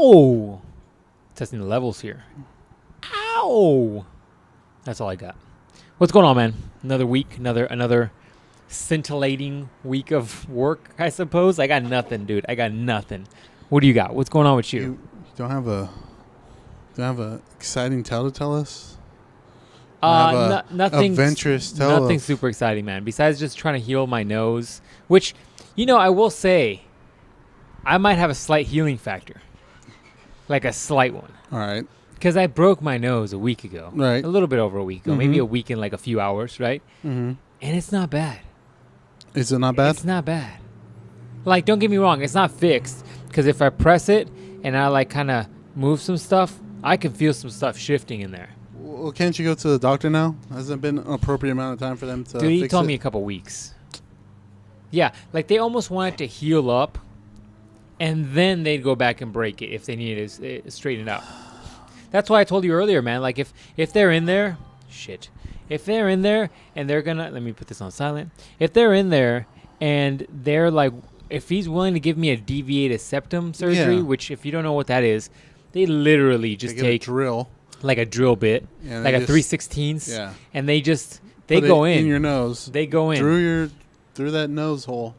Ow! Testing the levels here. Ow! That's all I got. What's going on, man? Another week, another scintillating week of work, I suppose. I got nothing, dude. I got nothing. What do you got? What's going on with you? You don't have a exciting tale to tell us? Nothing adventurous tale. Nothing super exciting, man. Besides just trying to heal my nose, which, I will say, I might have a slight healing factor, like a slight one. All right. Because I broke my nose a week ago. Right. A little bit over a week ago. Maybe a week and like a few hours, right? Mm-hmm. And it's not bad. Is it not bad? It's not bad. Like, don't get me wrong. It's not fixed. Because if I press it and I like kind of move some stuff, I can feel some stuff shifting in there. Well, can't you go to the doctor now? Hasn't it been an appropriate amount of time for them to Dude, he fix told it? me a couple weeks. Yeah, like they almost want it to heal up, and then they'd go back and break it if they needed to straighten it out. That's why I told you earlier, man. Like if they're in there, if they're in there and they're gonna, let me put this on silent. If they're in there and they're like, if he's willing to give me a deviated septum surgery, which if you don't know what that is, they literally just take a drill, like a drill bit, like a 3/16, and they go in your nose. They go in through that nose hole.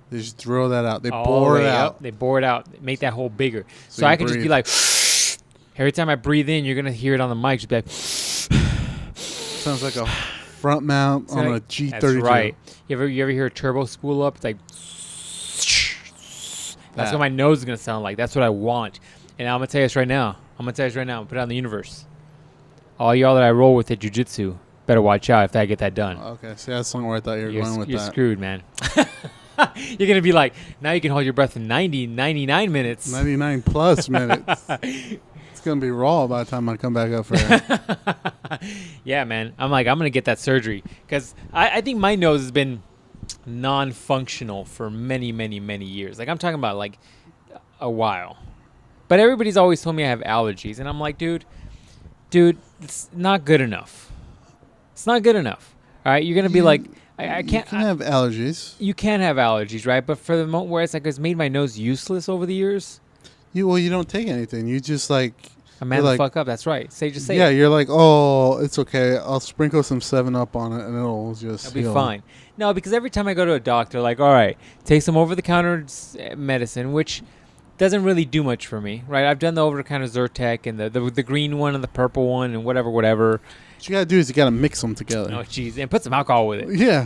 They just drill that out. They all bore the way it out. Up. They bore it out. Make that hole bigger. So I can just breathe. be like, every time I breathe in, you're gonna hear it on the mic. Just be like, sounds like a front mount on a G32. That's right. You ever hear a turbo spool up? It's like, that's what my nose is gonna sound like. That's what I want. And I'm gonna tell you this right now. Put it out in the universe. All y'all that I roll with at jiu-jitsu, better watch out if I get that done. Okay, see, that's somewhere I thought you were going with that. You're screwed, man. You're gonna be like, now you can hold your breath for 99 minutes. 99 plus minutes. It's gonna be raw by the time I come back up for it. Yeah, man. I'm gonna get that surgery because I think my nose has been non-functional for many, many, many years. Like I'm talking about like a while. But everybody's always told me I have allergies, and I'm like, dude, it's not good enough. It's not good enough. All right, you're gonna be like, I can't. You can have allergies. You can have allergies, right? But for the moment where it's made my nose useless over the years. You don't take anything. You just like. A man the fuck up. That's right. Say it. Yeah, you're like, oh, it's okay. I'll sprinkle some 7-Up on it, and it'll be fine. No, because every time I go to a doctor, like, all right, take some over-the-counter medicine, which doesn't really do much for me, right? I've done the over-the-counter Zyrtec and the green one and the purple one and whatever. What you gotta do is you gotta mix them together. Oh, jeez, and put some alcohol with it. Yeah,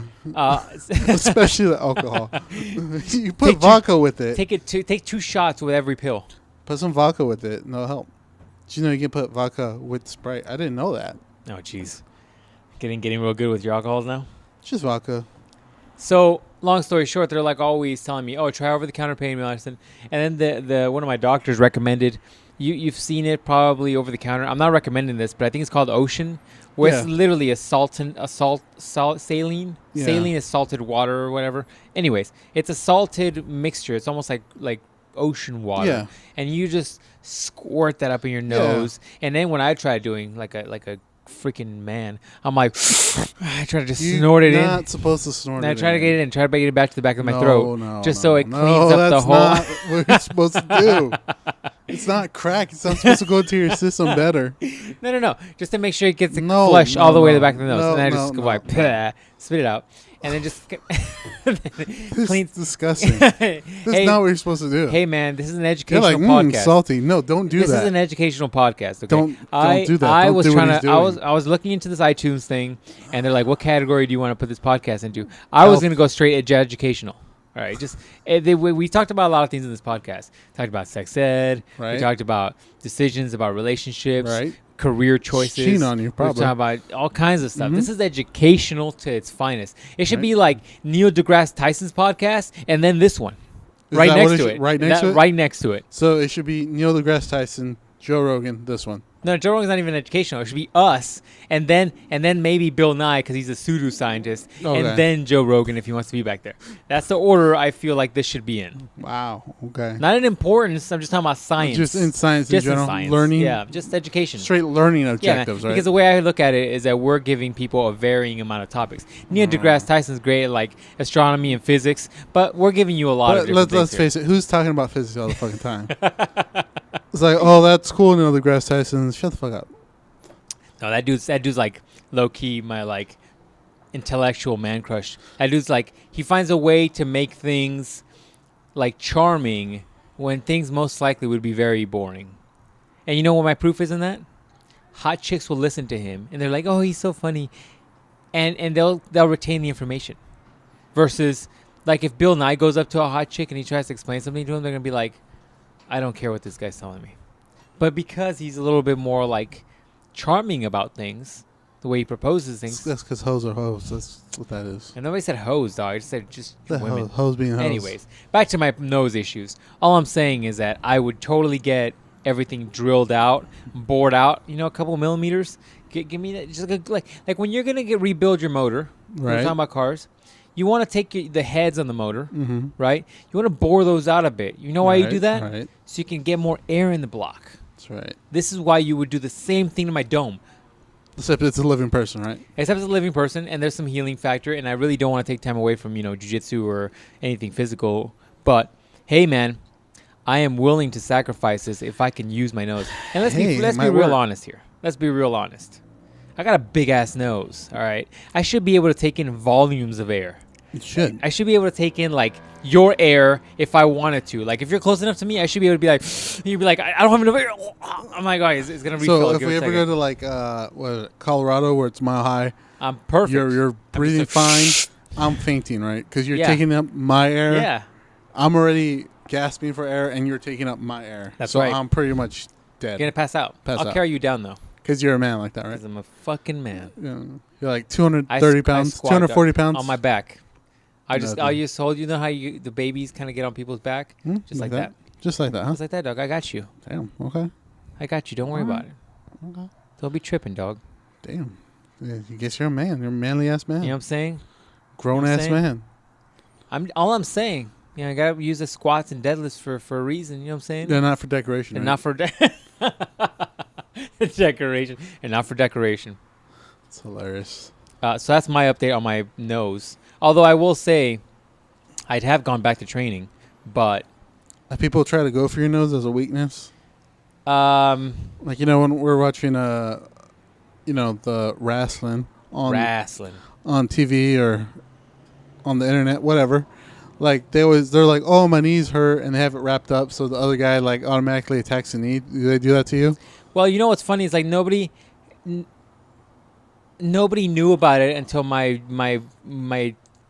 especially the alcohol. You put vodka with it. Take 2 shots with every pill. Put some vodka with it, and it'll help. Did you know you can put vodka with Sprite? I didn't know that. Oh, jeez, getting real good with your alcohols now. Just vodka. So, long story short, they're like always telling me, "Oh, try over-the-counter pain medicine." And then the one of my doctors recommended. You've seen it probably over the counter. I'm not recommending this, but I think it's called Ocean, where it's literally saline. Yeah. Saline is salted water or whatever. Anyways, it's a salted mixture. It's almost like ocean water. Yeah. And you just squirt that up in your nose. Yeah. And then when I try doing like a freaking man, I'm like, I try to just snort it in. You're not supposed to snort it in. And I try to get it in, try to get it back to the back of my throat. So it cleans up that's the whole. Not what you're supposed to do. It's not crack. It's not supposed to go into your system better. No. Just to make sure it gets flush all the way to the back of the nose. And then I just go like, spit it out. And then just clean. Disgusting. This is not what you're supposed to do. Hey, man, this is an educational podcast. Salty. No, don't do that. This is an educational podcast. Okay? Don't do that. I was looking into this iTunes thing, and they're like, "What category do you want to put this podcast into?" I was going to go straight educational. All right, we talked about a lot of things in this podcast. Talked about sex ed. Right. We talked about decisions, about relationships. Right. Career choices. Cheating on you, probably. We're talking about all kinds of stuff. Mm-hmm. This is educational to its finest. It should be like Neil deGrasse Tyson's podcast, and then this one, right next to it. Right next to it. So it should be Neil deGrasse Tyson, Joe Rogan, this one. No, Joe Rogan's not even educational. It should be us, and then maybe Bill Nye because he's a pseudoscientist, and then Joe Rogan if he wants to be back there. That's the order I feel like this should be in. Wow. Okay. Not in importance. I'm just talking about science. Just in science in general. Science. Learning. Yeah, just education. Straight learning objectives, right? Because the way I look at it is that we're giving people a varying amount of topics. Neil deGrasse Tyson's great at like astronomy and physics, but we're giving you a lot of different things. Let's face it. Who's talking about physics all the fucking time? It's like, oh, that's cool, Neil deGrasse Tyson. Shut the fuck up. No, that dude's like low key my like intellectual man crush. That dude's like he finds a way to make things like charming when things most likely would be very boring. And you know what my proof is in that? Hot chicks will listen to him and they're like, "Oh, he's so funny," and they'll retain the information. Versus, like if Bill Nye goes up to a hot chick and he tries to explain something to him, they're gonna be like, "I don't care what this guy's telling me." But because he's a little bit more like charming about things, the way he proposes things. That's because hoes are hoes. That's what that is. And nobody said hoes, dog. I just said just women. Hoes being hoes. Anyways, back to my nose issues. All I'm saying is that I would totally get everything drilled out, bored out. You know, a couple millimeters. Give me that. Just like when you're gonna rebuild your motor. Right. We're talking about cars. You want to take the heads on the motor, Mm-hmm. right? You want to bore those out a bit. You know why you do that? Right. So you can get more air in the block. That's right. This is why you would do the same thing to my dome. Except it's a living person, right? Except it's a living person, and there's some healing factor, and I really don't want to take time away from, jiu-jitsu or anything physical. But, hey, man, I am willing to sacrifice this if I can use my nose. And let's be real honest here. Let's be real honest. I got a big-ass nose, all right? I should be able to take in volumes of air. You should. I should be able to take in, like, your air if I wanted to. Like, if you're close enough to me, I should be able to be like, you'd be like, I don't have enough air. Oh, my God, it's going to refill. So if we ever go to, like, Colorado where it's mile high, I'm perfect. You're breathing fine. I'm fainting, right? Because you're taking up my air. Yeah. I'm already gasping for air, and you're taking up my air. That's so right. So I'm pretty much dead. You're going to pass out. I'll carry you down, though. Because you're a man like that, right? Because I'm a fucking man. Yeah. You're like 230 pounds, 240 pounds. On my back. I'll just hold. You know how the babies kind of get on people's back? Just like that. Just like that, huh? Just like that, dog. I got you. Damn, okay. I got you. Don't worry about it. Okay. Don't be tripping, dog. Damn. Yeah, I guess you're a man. You're a manly-ass man. You know what I'm saying? Grown-ass man. All I'm saying, I got to use the squats and deadlifts for a reason. You know what I'm saying? They're not for decoration, And right? not for decoration. And not for decoration. It's hilarious. So that's my update on my nose. Although I will say, I'd have gone back to training, but People try to go for your nose as a weakness. When when we're watching the wrestling on TV or on the internet, whatever. Like they're like, oh, my knees hurt, and they have it wrapped up, so the other guy like automatically attacks the knee. Do they do that to you? Well, you know what's funny is like nobody knew about it until my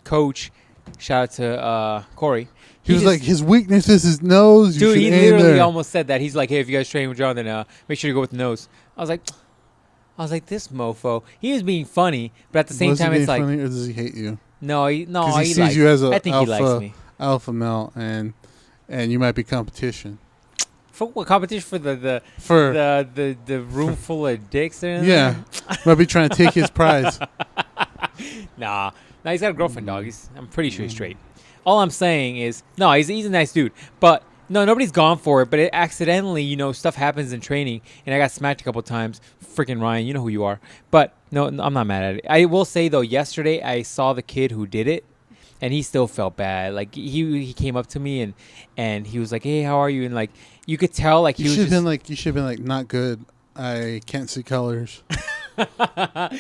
coach. Shout out to Corey. He was like, his weakness is his nose. Dude, he literally almost said that. He's like, hey, if you guys train with John, then make sure you go with the nose. I was like, this mofo. He was being funny, but at the same time, it's like, funny, or does he hate you? No, he sees you as I think he likes me. Alpha male, and you might be competition. For what competition? For the room full of dicks there? Yeah, might be trying to take his prize. Nah, he's got a girlfriend, dog. I'm pretty sure he's straight. All I'm saying is, no, he's a nice dude, but no, nobody's gone for it. But it accidentally, stuff happens in training, and I got smacked a couple times. Freaking Ryan, you know who you are. But no, I'm not mad at it. I will say though, yesterday I saw the kid who did it, and he still felt bad. Like he came up to me and he was like, "Hey, how are you?" And like you could tell, like you should have been like, "Not good. I can't see colors." That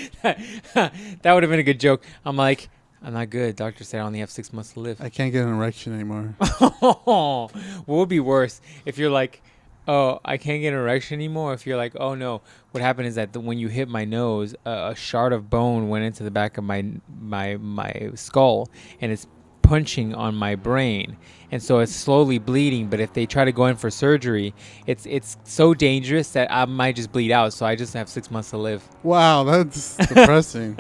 would have been a good joke. I'm like, I'm not good. Doctor said I only have 6 months to live. I can't get an erection anymore. What would be worse if you're like, oh, I can't get an erection anymore? If you're like, oh no, what happened is that when you hit my nose, a shard of bone went into the back of my skull, and it's punching on my brain, and so it's slowly bleeding. But if they try to go in for surgery, it's so dangerous that I might just bleed out. So I just have 6 months to live. Wow, that's depressing.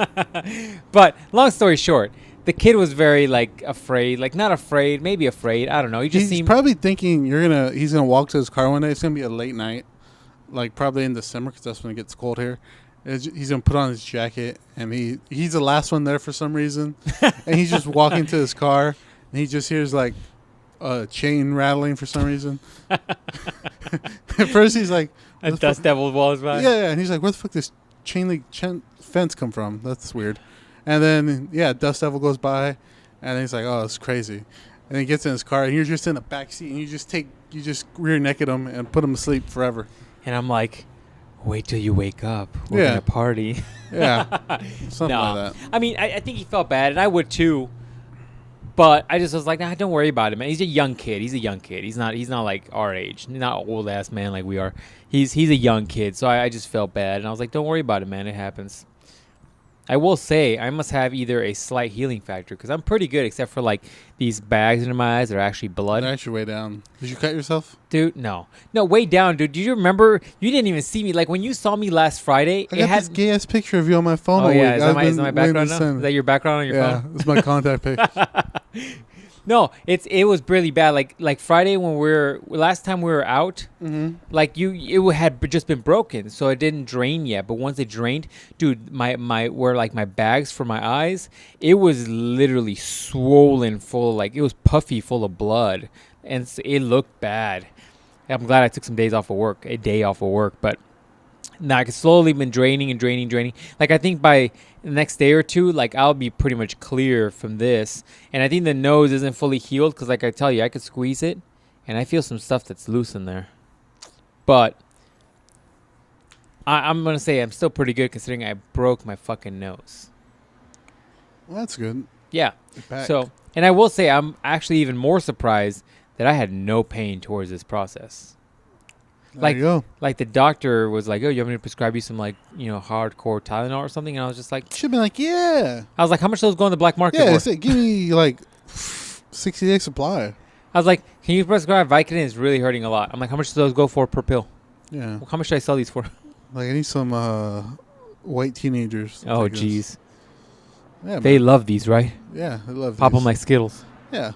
But long story short, the kid was very like afraid, like not afraid, maybe afraid. I don't know. He's probably thinking he's gonna walk to his car one day. It's gonna be a late night, like probably in December, because that's when it gets cold here. He's gonna put on his jacket, and he's the last one there for some reason, and he's just walking to his car, and he just hears like a chain rattling for some reason. At first, he's like, "A dust devil walls by." Yeah, and he's like, "Where the fuck does chain link fence come from? That's weird." And then dust devil goes by, and then he's like, "Oh, it's crazy." And then he gets in his car, and you're just in the back seat, and you just take you just rear naked him and put him to sleep forever. And I'm like, wait till you wake up. We're gonna party. Yeah, something No. like that. I mean, I think he felt bad, and I would too. But I just was like, nah, don't worry about it, man. He's a young kid. He's a young kid. He's not like our age. He's not an old ass man like we are. He's a young kid. So I just felt bad, and I was like, don't worry about it, man. It happens. I will say I must have either a slight healing factor because I'm pretty good, except for like these bags under my eyes that are actually blood. They're actually way down. Did you cut yourself? Dude, no, way down, dude. Do you remember? You didn't even see me. Like when you saw me last Friday, I got this gay ass picture of you on my phone. Oh all yeah, week. is that my background now? Is that your background on your phone? Yeah, it's my contact pic. No, it was really bad. Like Friday when last time we were out, like it had just been broken, so it didn't drain yet. But once it drained, dude, my bags for my eyes, it was literally swollen full, like it was puffy full of blood, and it looked bad. I'm glad I took some days off of work, a day off of work, but. Now it's slowly been draining. Like I think by the next day or two, like I'll be pretty much clear from this. And I think the nose isn't fully healed because, like I tell you, I could squeeze it, and I feel some stuff that's loose in there. But I'm gonna say I'm still pretty good considering I broke my fucking nose. Well, that's good. Yeah. Back. So, and I will say I'm actually even more surprised that I had no pain towards this process. There you go. Like the doctor was like, "Oh, you want me to prescribe you some like hardcore Tylenol or something?" And I was just like, Should be like, yeah. I was like, "How much do those go on the black market Yeah, for?" give me like 60-day supply. I was like, "Can you prescribe Vicodin? It's really hurting a lot." I'm like, "How much do those go for per pill? Yeah. How much should I sell these for?" Like I need some white teenagers. Oh, jeez. Yeah, They man. love these, right? Yeah, I love Pop these. them like Skittles. Yeah.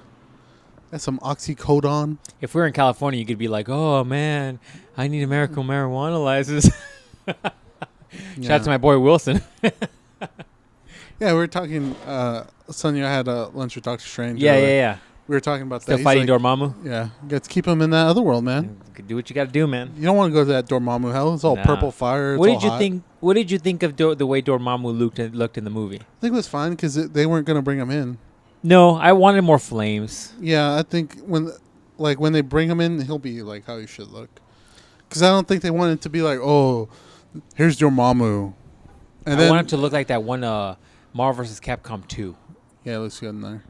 That's some oxycodone. If we were in California, you could be like, "Oh man, I need American marijuana license." Shout out to my boy Wilson. Yeah, we were talking. Sonny, I had lunch with Dr. Strange. Yeah. We were talking about Still that. fighting Dormammu. Yeah, you got to keep him in that other world, man. Do what you got to do, man. You don't want to go to that Dormammu hell. It's all purple fire. It's What all did you hot. think? What did you think of the way Dormammu looked in the movie? I think it was fine because they weren't going to bring him in. No, I wanted more flames. Yeah, I think when they bring him in, he'll be like how he should look. Because I don't think they want it to be like, oh, here's Dormammu. And I want him to look like that one Marvel vs. Capcom 2. Yeah, it looks good in there.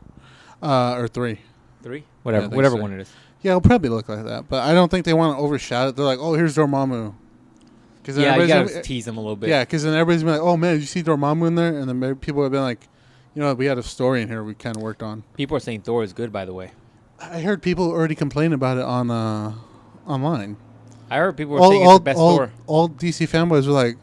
Or 3. 3? Whatever so. one it is. Yeah, it'll probably look like that. But I don't think they want to overshadow it. They're like, oh, here's Dormammu. Yeah, you got to tease him a little bit. Yeah, because then everybody's going to be like, oh, man, did you see Dormammu in there? And then maybe people have been like, we had a story in here we kind of worked on. People are saying Thor is good, by the way. I heard people already complain about it on online. I heard people were saying it's the best Thor. All DC fanboys were like,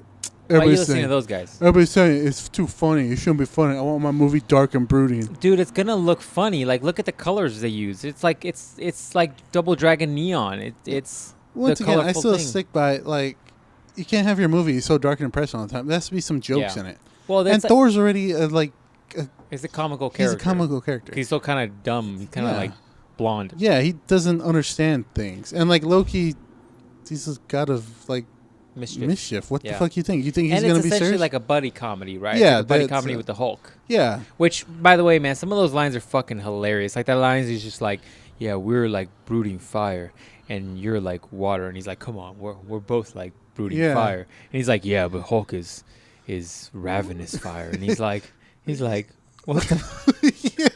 Why are you listening to those guys? Everybody's saying it's too funny. It shouldn't be funny. I want my movie dark and brooding. Dude, it's gonna look funny. Like, look at the colors they use. It's like Double Dragon neon. It's once the again, I colorful still thing. stick by like, you can't have your movie so dark and depressing all the time. There has to be some jokes in it. Well, and Thor's already he's a comical character. He's a comical character. He's still kind of dumb. He's kind of like blonde. Yeah, he doesn't understand things. And like Loki, he's this god of like mischief. What the fuck you think? You think he's going to be serious? And it's essentially like a buddy comedy, right? Yeah, like a buddy comedy with the Hulk. Yeah. Which, by the way, man, some of those lines are fucking hilarious. Like that line is just like, yeah, we're like brooding fire, and you're like water, and he's like, come on, we're both like brooding fire, and he's like, yeah, but Hulk is ravenous fire, and he's like, what the? Yeah.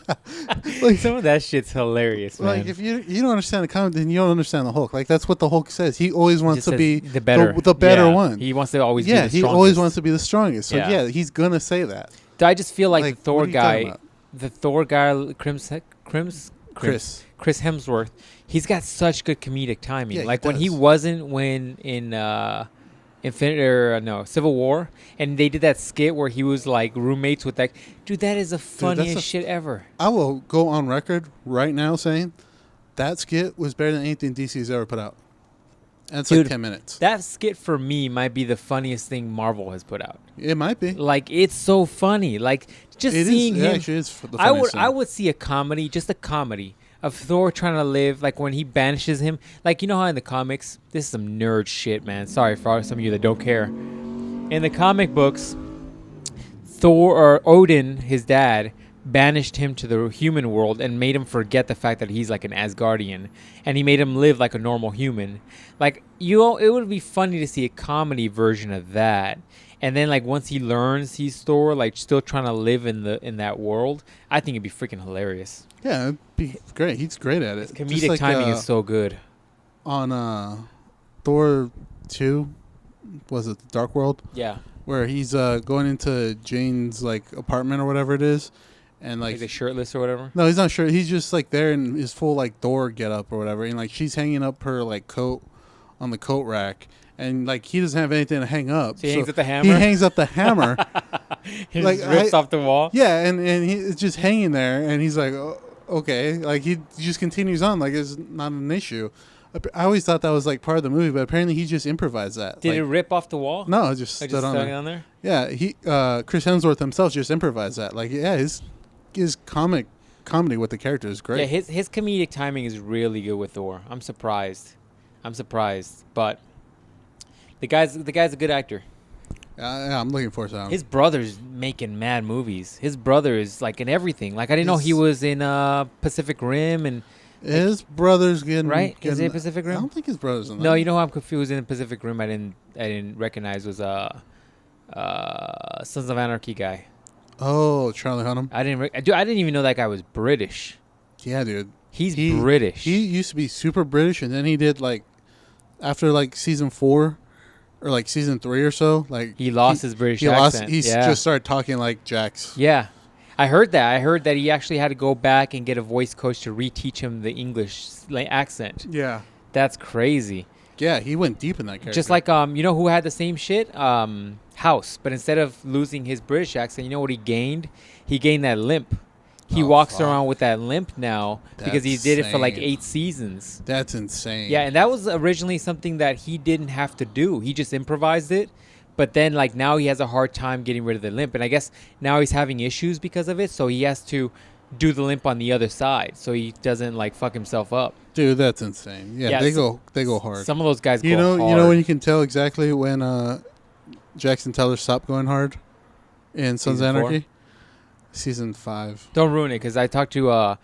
Like, some of that shit's hilarious, man. Like if you don't understand the comic, then you don't understand the Hulk. Like that's what the Hulk says. He always wants to be the better one. He wants to always be the strongest. Yeah, he always wants to be the strongest. So yeah, he's gonna say that. I just feel like the Thor guy, Chris Hemsworth, he's got such good comedic timing. Yeah, like when he wasn't in Civil War, and they did that skit where he was like roommates with that dude. That is the funniest shit ever. I will go on record right now saying that skit was better than anything DC's ever put out. And it's like 10 minutes. That skit for me might be the funniest thing Marvel has put out. It might be. Like it's so funny. Like just seeing him. It actually is the funniest thing. I would see a comedy of Thor trying to live, like when he banishes him. Like, you know how in the comics, this is some nerd shit, man. Sorry for some of you that don't care. In the comic books, Thor or Odin, his dad, banished him to the human world and made him forget the fact that he's like an Asgardian, and he made him live like a normal human. Like it would be funny to see a comedy version of that. And then like once he learns he's Thor, like still trying to live in that world, I think it'd be freaking hilarious. Yeah, it'd be great. He's great at it. His comedic timing is so good. On Thor 2, was it the Dark World? Yeah. Where he's going into Jane's like apartment or whatever it is, and like the shirtless or whatever. No, he's not sure. He's just like there in his full like Thor get up or whatever, and like she's hanging up her like coat on the coat rack, and like he doesn't have anything to hang up. So he hangs up the hammer. He hangs up the hammer. He like rips off the wall. Yeah, and he's just hanging there, and he's like, oh, okay, like he just continues on like it's not an issue. I always thought that was like part of the movie, but apparently he just improvised that. Did like, it rip off the wall? No, it just stood on there. Yeah, Chris Hemsworth himself just improvised that. Like, yeah, his comedy with the character is great. Yeah, his comedic timing is really good with Thor. I'm surprised, but the guy's a good actor. Yeah, I'm looking forward to that. His brother's making mad movies. His brother is like in everything. Like I didn't know he was in Pacific Rim and. His brother's getting right. Is it Pacific Rim? I don't think his brother's in that. No, you know who I'm confused in Pacific Rim. I didn't recognize was Sons of Anarchy guy. Oh, Charlie Hunnam. I didn't even know that guy was British. Yeah, dude. He's British. He used to be super British, and then he did like after like season 4 or like season 3 or so, like he lost his British accent. He just started talking like Jax. Yeah. I heard that he actually had to go back and get a voice coach to reteach him the English accent. Yeah. That's crazy. Yeah, he went deep in that character. Just like you know who had the same shit? House. But instead of losing his British accent, you know what he gained? He gained that limp. He walks around with that limp now because he did it for like 8 seasons. That's insane. Yeah, and that was originally something that he didn't have to do. He just improvised it. But then, like, now he has a hard time getting rid of the limp. And I guess now he's having issues because of it. So he has to do the limp on the other side so he doesn't, like, fuck himself up. Dude, that's insane. Yeah, they go hard. Some of those guys go hard. You know when you can tell exactly when Jackson Teller stopped going hard in Sons of Anarchy? 4? Season 5. Don't ruin it because I talked to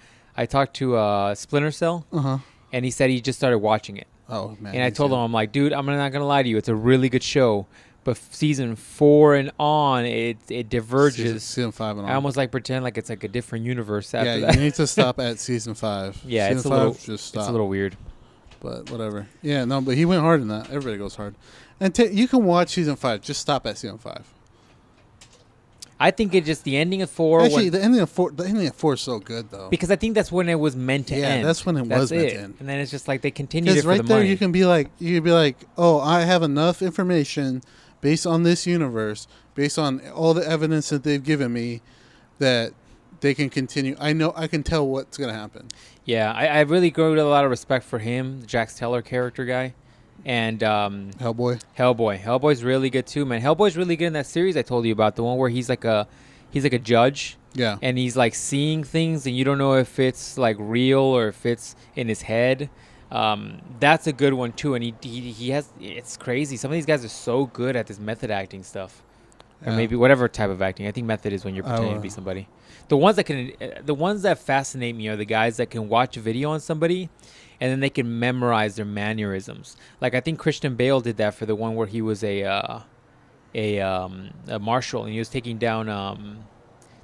Splinter Cell. Uh-huh. And he said he just started watching it. Oh, man. And I told him, I'm like, dude, I'm not going to lie to you. It's a really good show. But season 4 and on, it diverges. Season 5 and on. I almost like pretend like it's like a different universe after that. Yeah, you need to stop at season 5. Yeah, season it's a little weird. But whatever. Yeah, no, but he went hard in that. Everybody goes hard. And you can watch season 5. Just stop at season 5. I think it's just the ending of 4. Actually, the ending of 4 is so good though. Because I think that's when it was meant to end. Yeah, that's when it was meant to end. And then it's just like they continued it for right the there, money. you can be like, oh, I have enough information based on this universe, based on all the evidence that they've given me, that they can continue. I can tell what's gonna happen. Yeah, I really grew a lot of respect for him, the Jax Teller character guy. And Hellboy's really good too, man. Hellboy's really good in that series I told you about, the one where he's like a judge. Yeah. And he's like seeing things and you don't know if it's like real or if it's in his head. That's a good one too. And he has, it's crazy. Some of these guys are so good at this method acting stuff. Or maybe whatever type of acting. I think method is when you're pretending to be somebody. The ones that fascinate me are the guys that can watch a video on somebody and then they can memorize their mannerisms. Like I think Christian Bale did that for the one where he was a marshal and he was taking down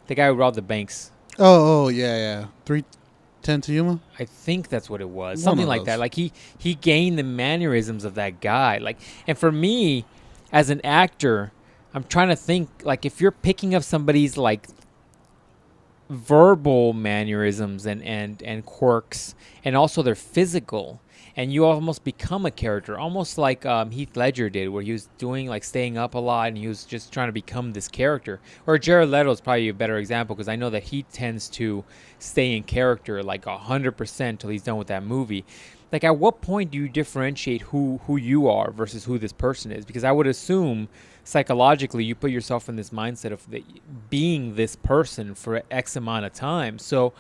the guy who robbed the banks. Oh yeah. 310 to Yuma? I think that's what it was. Something like that. Like he gained the mannerisms of that guy. Like, and for me, as an actor, I'm trying to think, like, if you're picking up somebody's like verbal mannerisms and quirks and also their physical, and you almost become a character, almost like Heath Ledger did, where he was doing like staying up a lot and he was just trying to become this character. Or Jared Leto is probably a better example because I know that he tends to stay in character like 100% till he's done with that movie. Like, at what point do you differentiate who you are versus who this person is? Because I would assume psychologically you put yourself in this mindset of being this person for X amount of time. So,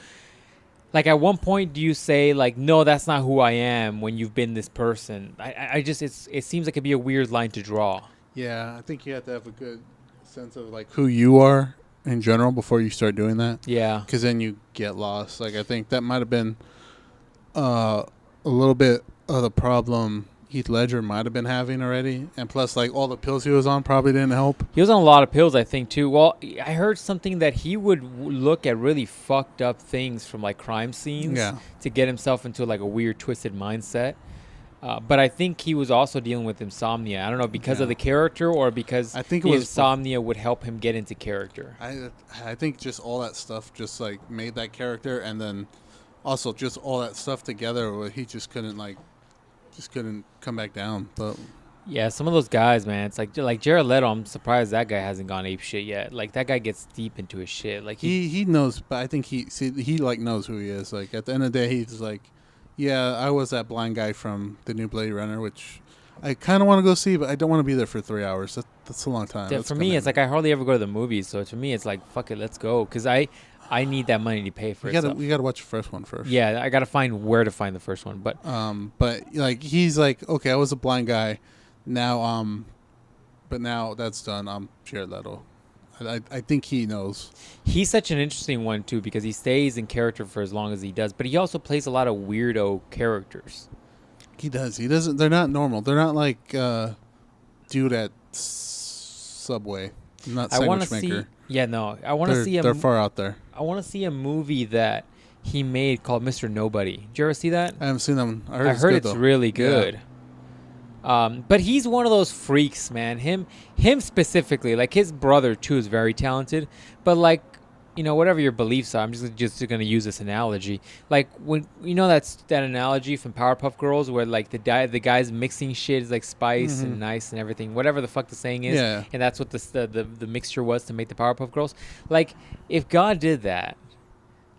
like, at one point do you say, like, no, that's not who I am when you've been this person? I just, it seems like it'd be a weird line to draw. Yeah, I think you have to have a good sense of, like, who you are in general before you start doing that. Yeah. Because then you get lost. Like, I think that might have been a little bit of the problem Heath Ledger might have been having already. And plus, like, all the pills he was on probably didn't help. He was on a lot of pills, I think, too. Well, I heard something that he would look at really fucked up things from, like, crime scenes to get himself into, like, a weird, twisted mindset. But I think he was also dealing with insomnia. I don't know, because of the character or because I think the insomnia would help him get into character. I think just all that stuff just, like, made that character. And then also just all that stuff together where he just couldn't come back down. But yeah, some of those guys, man, it's like Jared Leto. I'm surprised that guy hasn't gone ape shit yet. Like, that guy gets deep into his shit. Like, he knows, but I think he like knows who he is. Like, at the end of the day, he's like, yeah, I was that blind guy from the new Blade Runner, which I kind of want to go see, but I don't want to be there for 3 hours. That's a long time. For me, it's like I hardly ever go to the movies, so to me, it's like, fuck it, let's go, because I need that money to pay for it. We gotta watch the first one first. Yeah, I gotta find where to find the first one, but like, he's like, okay, I was a blind guy, now but now that's done. I'm Jared Leto. I think he knows. He's such an interesting one too, because he stays in character for as long as he does, but he also plays a lot of weirdo characters. He does. He doesn't. They're not normal. They're not like dude at Subway. Not sandwich maker. Yeah, no. I want to see. They're far out there. I want to see a movie that he made called Mr. Nobody. Did you ever see that? I haven't seen that one. I heard it's really good. Yeah. But he's one of those freaks, man. Him specifically, like his brother too, is very talented. But like, you know, whatever your beliefs are, I'm just gonna use this analogy. Like, when you know that analogy from Powerpuff Girls, where like the guy's mixing shit is like spice and nice and everything, whatever the fuck the saying is, and that's what the mixture was to make the Powerpuff Girls. Like, if God did that,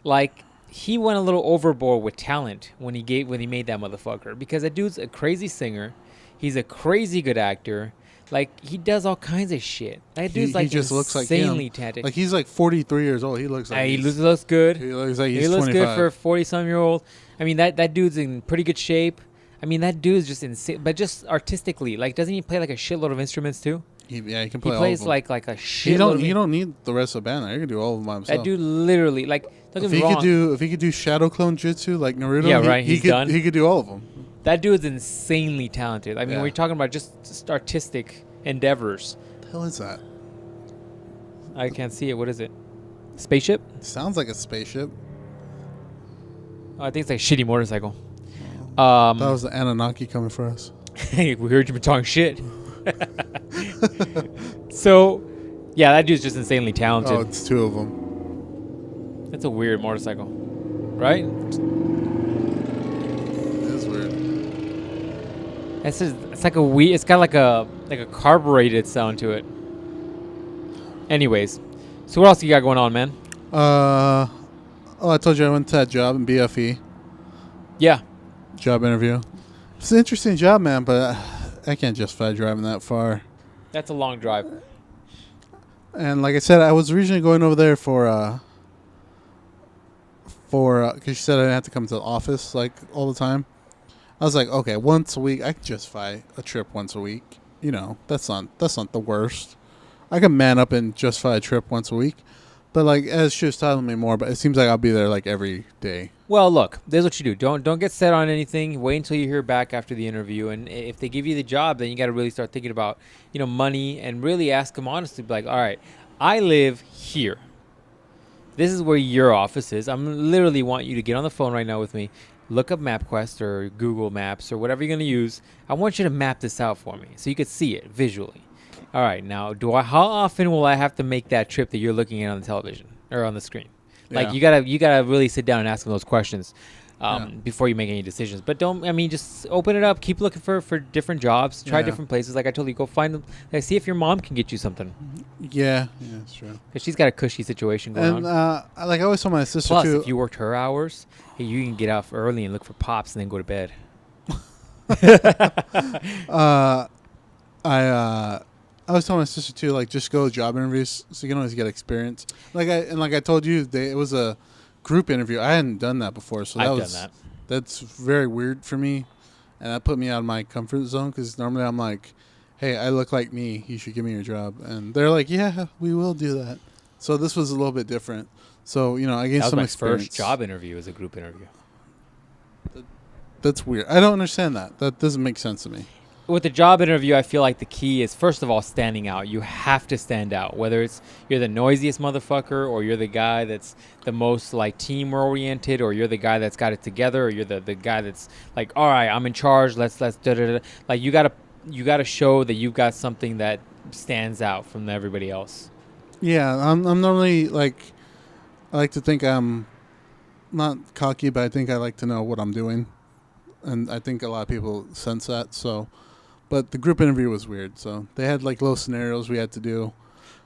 like, he went a little overboard with talent when he made that motherfucker, because that dude's a crazy singer. He's a crazy good actor. Like, he does all kinds of shit. That dude's like, he just looks like insanely talented. Like, he's like 43 years old. He looks like he looks good. He looks like he's 25. Good for a 40-some-year-old. I mean, that dude's in pretty good shape. I mean, that dude's just insane. But just artistically, like, doesn't he play like a shitload of instruments too? He can play. He plays all of them. like a shitload. You don't need the rest of the band. He can do all of them by himself. That dude literally, like, don't get me wrong. If he could do shadow clone jutsu like Naruto, he could do all of them. That dude's insanely talented. I mean, we're talking about just artistic endeavors. What the hell is that? I can't see it. What is it? Spaceship? Sounds like a spaceship. Oh, I think it's like a shitty motorcycle. That was the Anunnaki coming for us. Hey, we heard you been talking shit. So, yeah, that dude's just insanely talented. Oh, it's two of them. That's a weird motorcycle, right? It's like it's got like a carbureted sound to it. Anyways, so what else you got going on, man? I told you I went to that job in BFE. Yeah. Job interview. It's an interesting job, man, but I can't justify driving that far. That's a long drive. And like I said, I was originally going over there for because she said I didn't have to come to the office like all the time. I was like, okay, once a week, I can justify a trip once a week. You know, that's not the worst. I can man up and justify a trip once a week. But like, as she was telling me more, but it seems like I'll be there like every day. Well, look, there's what you do. Don't get set on anything. Wait until you hear back after the interview. And if they give you the job, then you got to really start thinking about, you know, money, and really ask them honestly, like, all right, I live here. This is where your office is. I'm literally want you to get on the phone right now with me. Look up MapQuest or Google Maps or whatever you're going to use. I want you to map this out for me so you could see it visually. All right, now, how often will I have to make that trip that you're looking at on the television or on the screen? Like, you gotta really sit down and ask them those questions before you make any decisions. But just open it up. Keep looking for different jobs. Try different places. Like I told you, go find them. Like, see if your mom can get you something. Yeah, that's true. Because she's got a cushy situation going on. And like I always told my sister Plus, too. if you worked her hours, hey, you can get off early and look for pops and then go to bed. I was telling my sister too, like, just go job interviews so you can always get experience. Like I told you, it was a group interview. I hadn't done that before, so I've done that. That's very weird for me, and that put me out of my comfort zone because normally I'm like, hey, I look like me. You should give me your job, and they're like, yeah, we will do that. So this was a little bit different. So, I gained That was some my experience. first job interview as a group interview. That's weird. I don't understand that. That doesn't make sense to me. With the job interview, I feel like the key is, first of all, standing out. You have to stand out. Whether it's you're the noisiest motherfucker, or you're the guy that's the most like team oriented, or you're the guy that's got it together, or you're the guy that's like, all right, I'm in charge. Let's da da da. Like you gotta show that you've got something that stands out from everybody else. Yeah, I'm normally like, I like to think I'm not cocky, but I think I like to know what I'm doing, and I think a lot of people sense that. So. But the group interview was weird. So they had like little scenarios we had to do.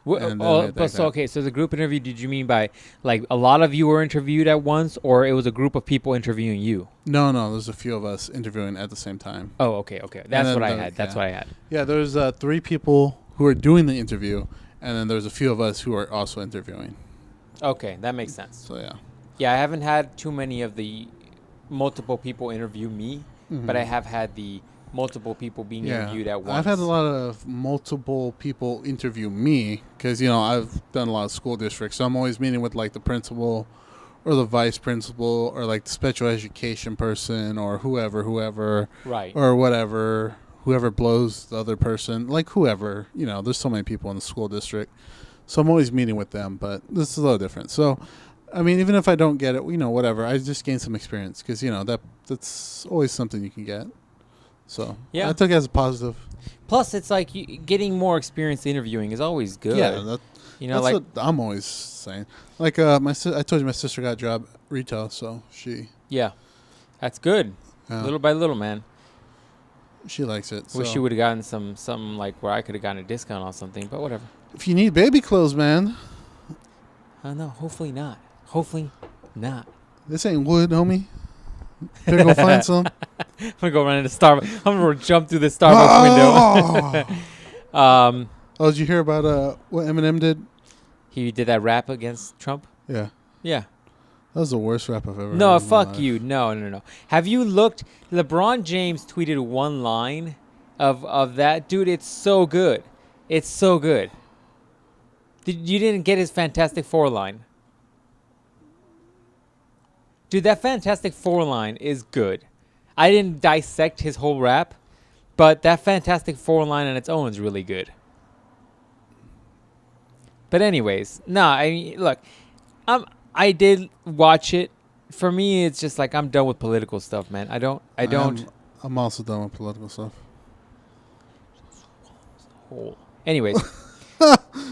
Okay, so the group interview, did you mean by like a lot of you were interviewed at once, or it was a group of people interviewing you? No, there's a few of us interviewing at the same time. Oh, okay. That's what I had. That's what I had. Yeah, there's 3 people who are doing the interview, and then there's a few of us who are also interviewing. Okay, that makes sense. So, yeah. Yeah, I haven't had too many of the multiple people interview me, but I have had the multiple people being interviewed at once. I've had a lot of multiple people interview me because, I've done a lot of school districts. So I'm always meeting with like the principal or the vice principal or like the special education person or whoever. Right. Or whatever, whoever blows the other person, like whoever, there's so many people in the school district. So I'm always meeting with them, but this is a little different. So, I mean, even if I don't get it, whatever, I just gain some experience because, that's always something you can get. So yeah, I took it as a positive. Plus, it's like getting more experience interviewing is always good. Yeah, that's like what I'm always saying. Like I told you, my sister got a job retail, so she. Yeah, that's good. Little by little, man. She likes it. Wish she would have gotten something like where I could have gotten a discount on something, but whatever. If you need baby clothes, man. No, hopefully not. Hopefully not. This ain't wood, homie. Better go find some. I'm gonna go run into Starbucks. I'm gonna jump through the Starbucks window. Did you hear about what Eminem did? He did that rap against Trump? Yeah. Yeah. That was the worst rap I've ever heard. No, fuck you. No. Have you looked? LeBron James tweeted one line of that. Dude, it's so good. It's so good. You didn't get his Fantastic Four line. Dude, that Fantastic Four line is good. I didn't dissect his whole rap, but that Fantastic Four line on its own is really good. But anyways, I mean, look, I did watch it. For me, it's just like I'm done with political stuff, man. I don't. I'm also done with political stuff. Anyways,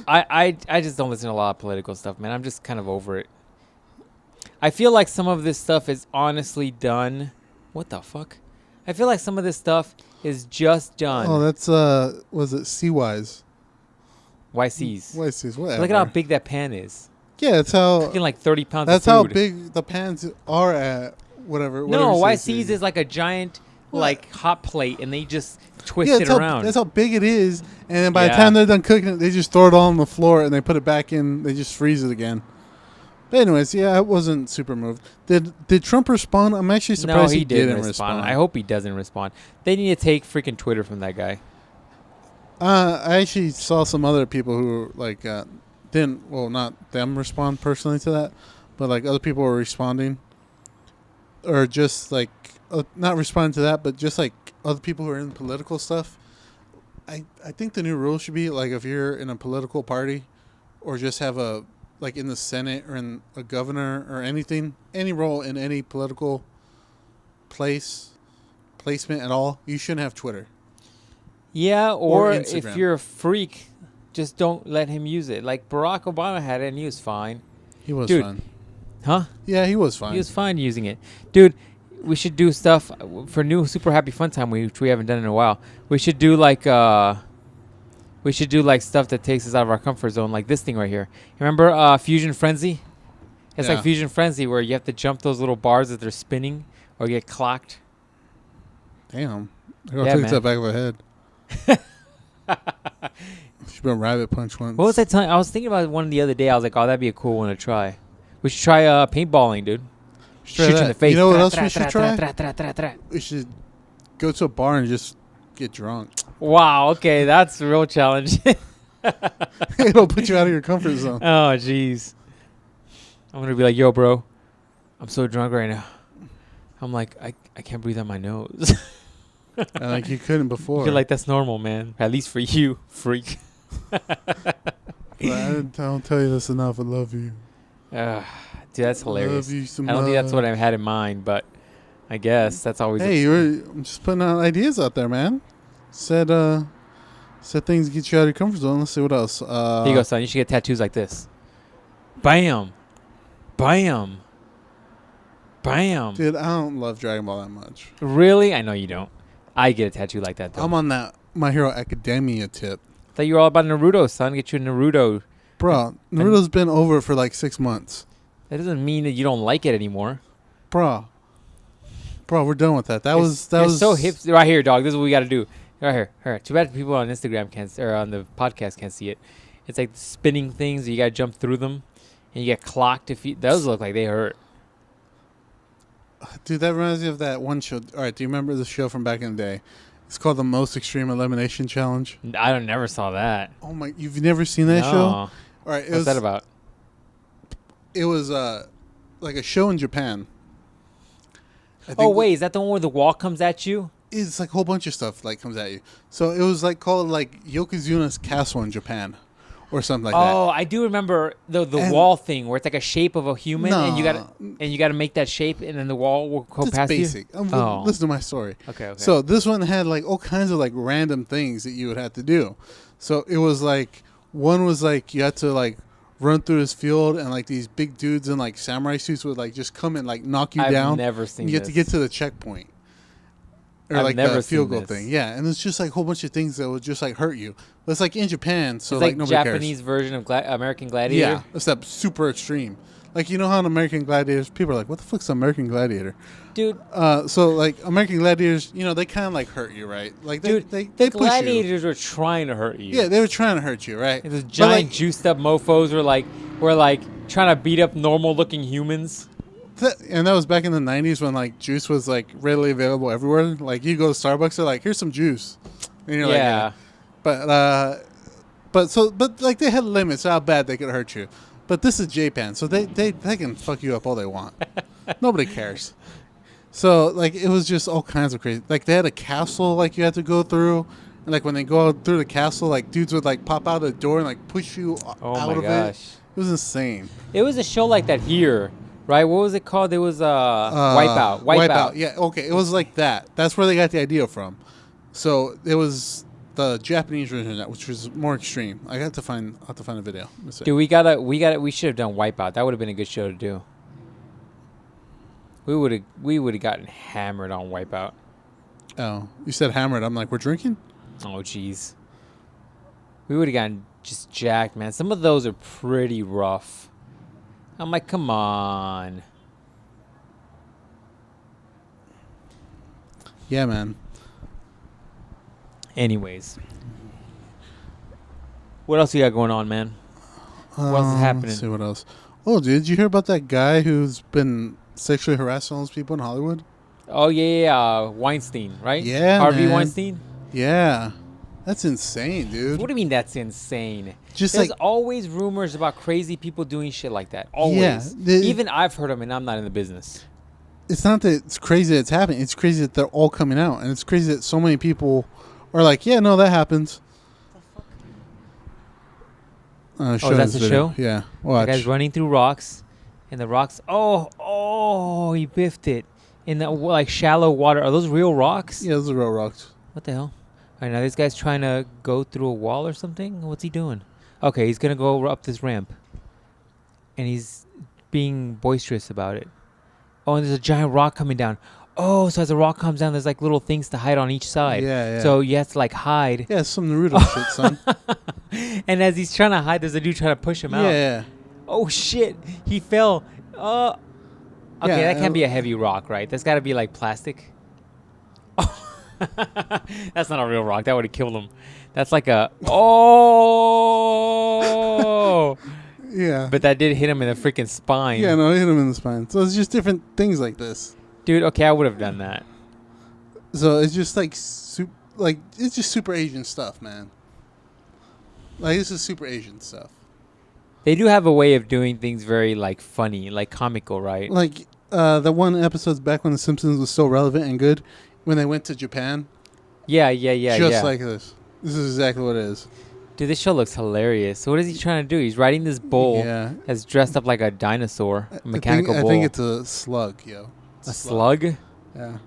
I just don't listen to a lot of political stuff, man. I'm just kind of over it. I feel like some of this stuff is honestly done. What the fuck? I feel like some of this stuff is just done. Oh, that's was it C-Wise? YCs, whatever. Look at how big that pan is. Yeah, it's how fucking like 30 pounds. That's of food. how big the pans are at whatever. No, YCs is like a giant like hot plate, and they just twist it around. That's how big it is, and then by the time they're done cooking it, they just throw it all on the floor and they put it back in. They just freeze it again. But anyways, yeah, I wasn't super moved. Did Trump respond? I'm actually surprised he didn't respond. I hope he doesn't respond. They need to take freaking Twitter from that guy. I actually saw some other people who like not them respond personally to that, but like other people were responding, or just like not responding to that, but just like other people who are in political stuff. I think the new rule should be like if you're in a political party, or just have a like in the Senate or in a governor or anything, any role in any political placement at all, you shouldn't have Twitter. Yeah, or if you're a freak, just don't let him use it. Like Barack Obama had it and he was fine. He was fine. Huh? Yeah, he was fine. He was fine using it. Dude, we should do stuff for new Super Happy Fun Time, which we haven't done in a while. We should do like stuff that takes us out of our comfort zone, like this thing right here. Remember Fusion Frenzy? It's like Fusion Frenzy where you have to jump those little bars that they're spinning or get clocked. Damn. I gotta take that back of my head. She's been rabbit punch once. What was I telling? I was thinking about one the other day. I was like, oh, that'd be a cool one to try. We should try paintballing, dude. Shoot you in the face. You know what else we should try? We should go to a bar and just get drunk. Wow, okay, that's a real challenge. It'll put you out of your comfort zone. Oh, jeez. I'm gonna be like, yo, bro, I'm so drunk right now. I'm like, I can't breathe on my nose. And like you couldn't before. You're like, that's normal, man. At least for you, freak. I don't tell you this enough. I love you. Dude, that's hilarious. Love you some I don't think that's love. what I had in mind, but I guess that's always. Hey, I'm just putting out ideas out there, man. Said things get you out of your comfort zone. Let's see what else. Here you go, son. You should get tattoos like this. Bam, bam, bam. Dude, I don't love Dragon Ball that much. Really? I know you don't. I get a tattoo like that though. I'm on that My Hero Academia tip. I thought you were all about Naruto, son. Get you a Naruto. Bro, Naruto's been over for like 6 months. That doesn't mean that you don't like it anymore. Bro, we're done with that. That was so hip. Right here, dog. This is what we got to do. Right here. All right. Too bad people on Instagram can't, or on the podcast can't see it. It's like spinning things. You got to jump through them, and you get clocked. Those look like they hurt. Dude, that reminds me of that one show. All right, do you remember the show from back in the day? It's called the Most Extreme Elimination Challenge. I never saw that. Oh my! You've never seen that show? All right, what's that about? It was like a show in Japan. Oh wait, is that the one where the wall comes at you? It's like a whole bunch of stuff like comes at you. So it was like called like Yokozuna's Castle in Japan, or something like that. Oh, I do remember the wall thing where it's like a shape of a human, and you gotta make that shape, and then the wall will go That's past basic. you. Listen to my story. Okay. So this one had like all kinds of like random things that you would have to do. So it was like one was like you had to like run through this field, and like these big dudes in like samurai suits would like just come and like knock you down. I've never seen You have to get to the checkpoint. Or I've like never the field goal seen this. thing. Yeah, and it's just like a whole bunch of things that would just like hurt you. But it's like in Japan, so It's like like nobody Japanese cares. version of American Gladiator. Yeah, except super extreme. Like you know how in American Gladiators, people are like, "What the fuck's American Gladiator?" Dude. So like American Gladiators, you know, they kind of like hurt you, right? Like they Dude, they the push gladiators were trying to hurt you. you. Yeah, they were trying to hurt you, right? Those But, giant like, juiced up mofos were like trying to beat up normal looking humans. and that was back in the 90s when like juice was like readily available everywhere. Like you go to Starbucks, they're like, "Here's some juice," and you're Yeah. like, but like they had limits how bad they could hurt you. But this is Japan, so they can fuck you up all they want. Nobody cares. So like it was just all kinds of crazy. Like they had a castle like you had to go through, and like when they go through the castle, like dudes would like pop out of the door and like push you Oh out my of gosh. it. It was insane. It was a show like that here, right? What was it called? It was Wipeout. Wipeout. Yeah, okay. It was like that. That's where they got the idea from. So it was the Japanese version of that, which was more extreme. I'll have to find a video. Dude, we should have done Wipeout. That would have been a good show to do. We would have gotten hammered on Wipeout. Oh, you said hammered. I'm like, we're drinking? Oh jeez. We would have gotten just jacked, man. Some of those are pretty rough. I'm like, come on. Yeah, man. Anyways. What else you got going on, man? What else is happening? Let's see what else. Oh, dude, did you hear about that guy who's been sexually harassing all those people in Hollywood? Oh, yeah. Weinstein, right? Yeah, Harvey man. Weinstein? Yeah. That's insane, dude. What do you mean that's insane? Just There's like, always rumors about crazy people doing shit like that. Always. Yeah, Even I've heard them, and I'm not in the business. it's not that it's crazy that it's happening. It's crazy that they're all coming out. And it's crazy that so many people are like, yeah, no, that happens. That's the show? Yeah. Watch. The guy's running through rocks, and the rocks. Oh, he biffed it in the like shallow water. Are those real rocks? Yeah, those are real rocks. What the hell? All right, now this guy's trying to go through a wall or something. What's he doing? Okay, he's gonna go up this ramp, and he's being boisterous about it. Oh, and there's a giant rock coming down. Oh, so as the rock comes down, there's like little things to hide on each side. Yeah, yeah. So you have to like hide. Yeah, some Naruto shit, son. And as he's trying to hide, there's a dude trying to push him out. Yeah. Oh shit! He fell. Okay, Yeah, that can't be a heavy rock, right? That's got to be like plastic. Oh, that's not a real rock. That would have killed him. That's like a Yeah. But that did hit him in the freaking spine. Yeah, no, it hit him in the spine. So it's just different things like this. Dude, okay, I would have done that. So it's just like it's just super Asian stuff, man. Like, this is super Asian stuff. They do have a way of doing things very like funny, like comical, right? Like, the one episode's back when The Simpsons was still relevant and good, when they went to Japan. Yeah. Just like this. This is exactly what it is. Dude, this show looks hilarious. So what is he trying to do? He's riding this bull Yeah. that's dressed up like a dinosaur, a mechanical bull. I think it's a slug, yo. It's a slug? Yeah.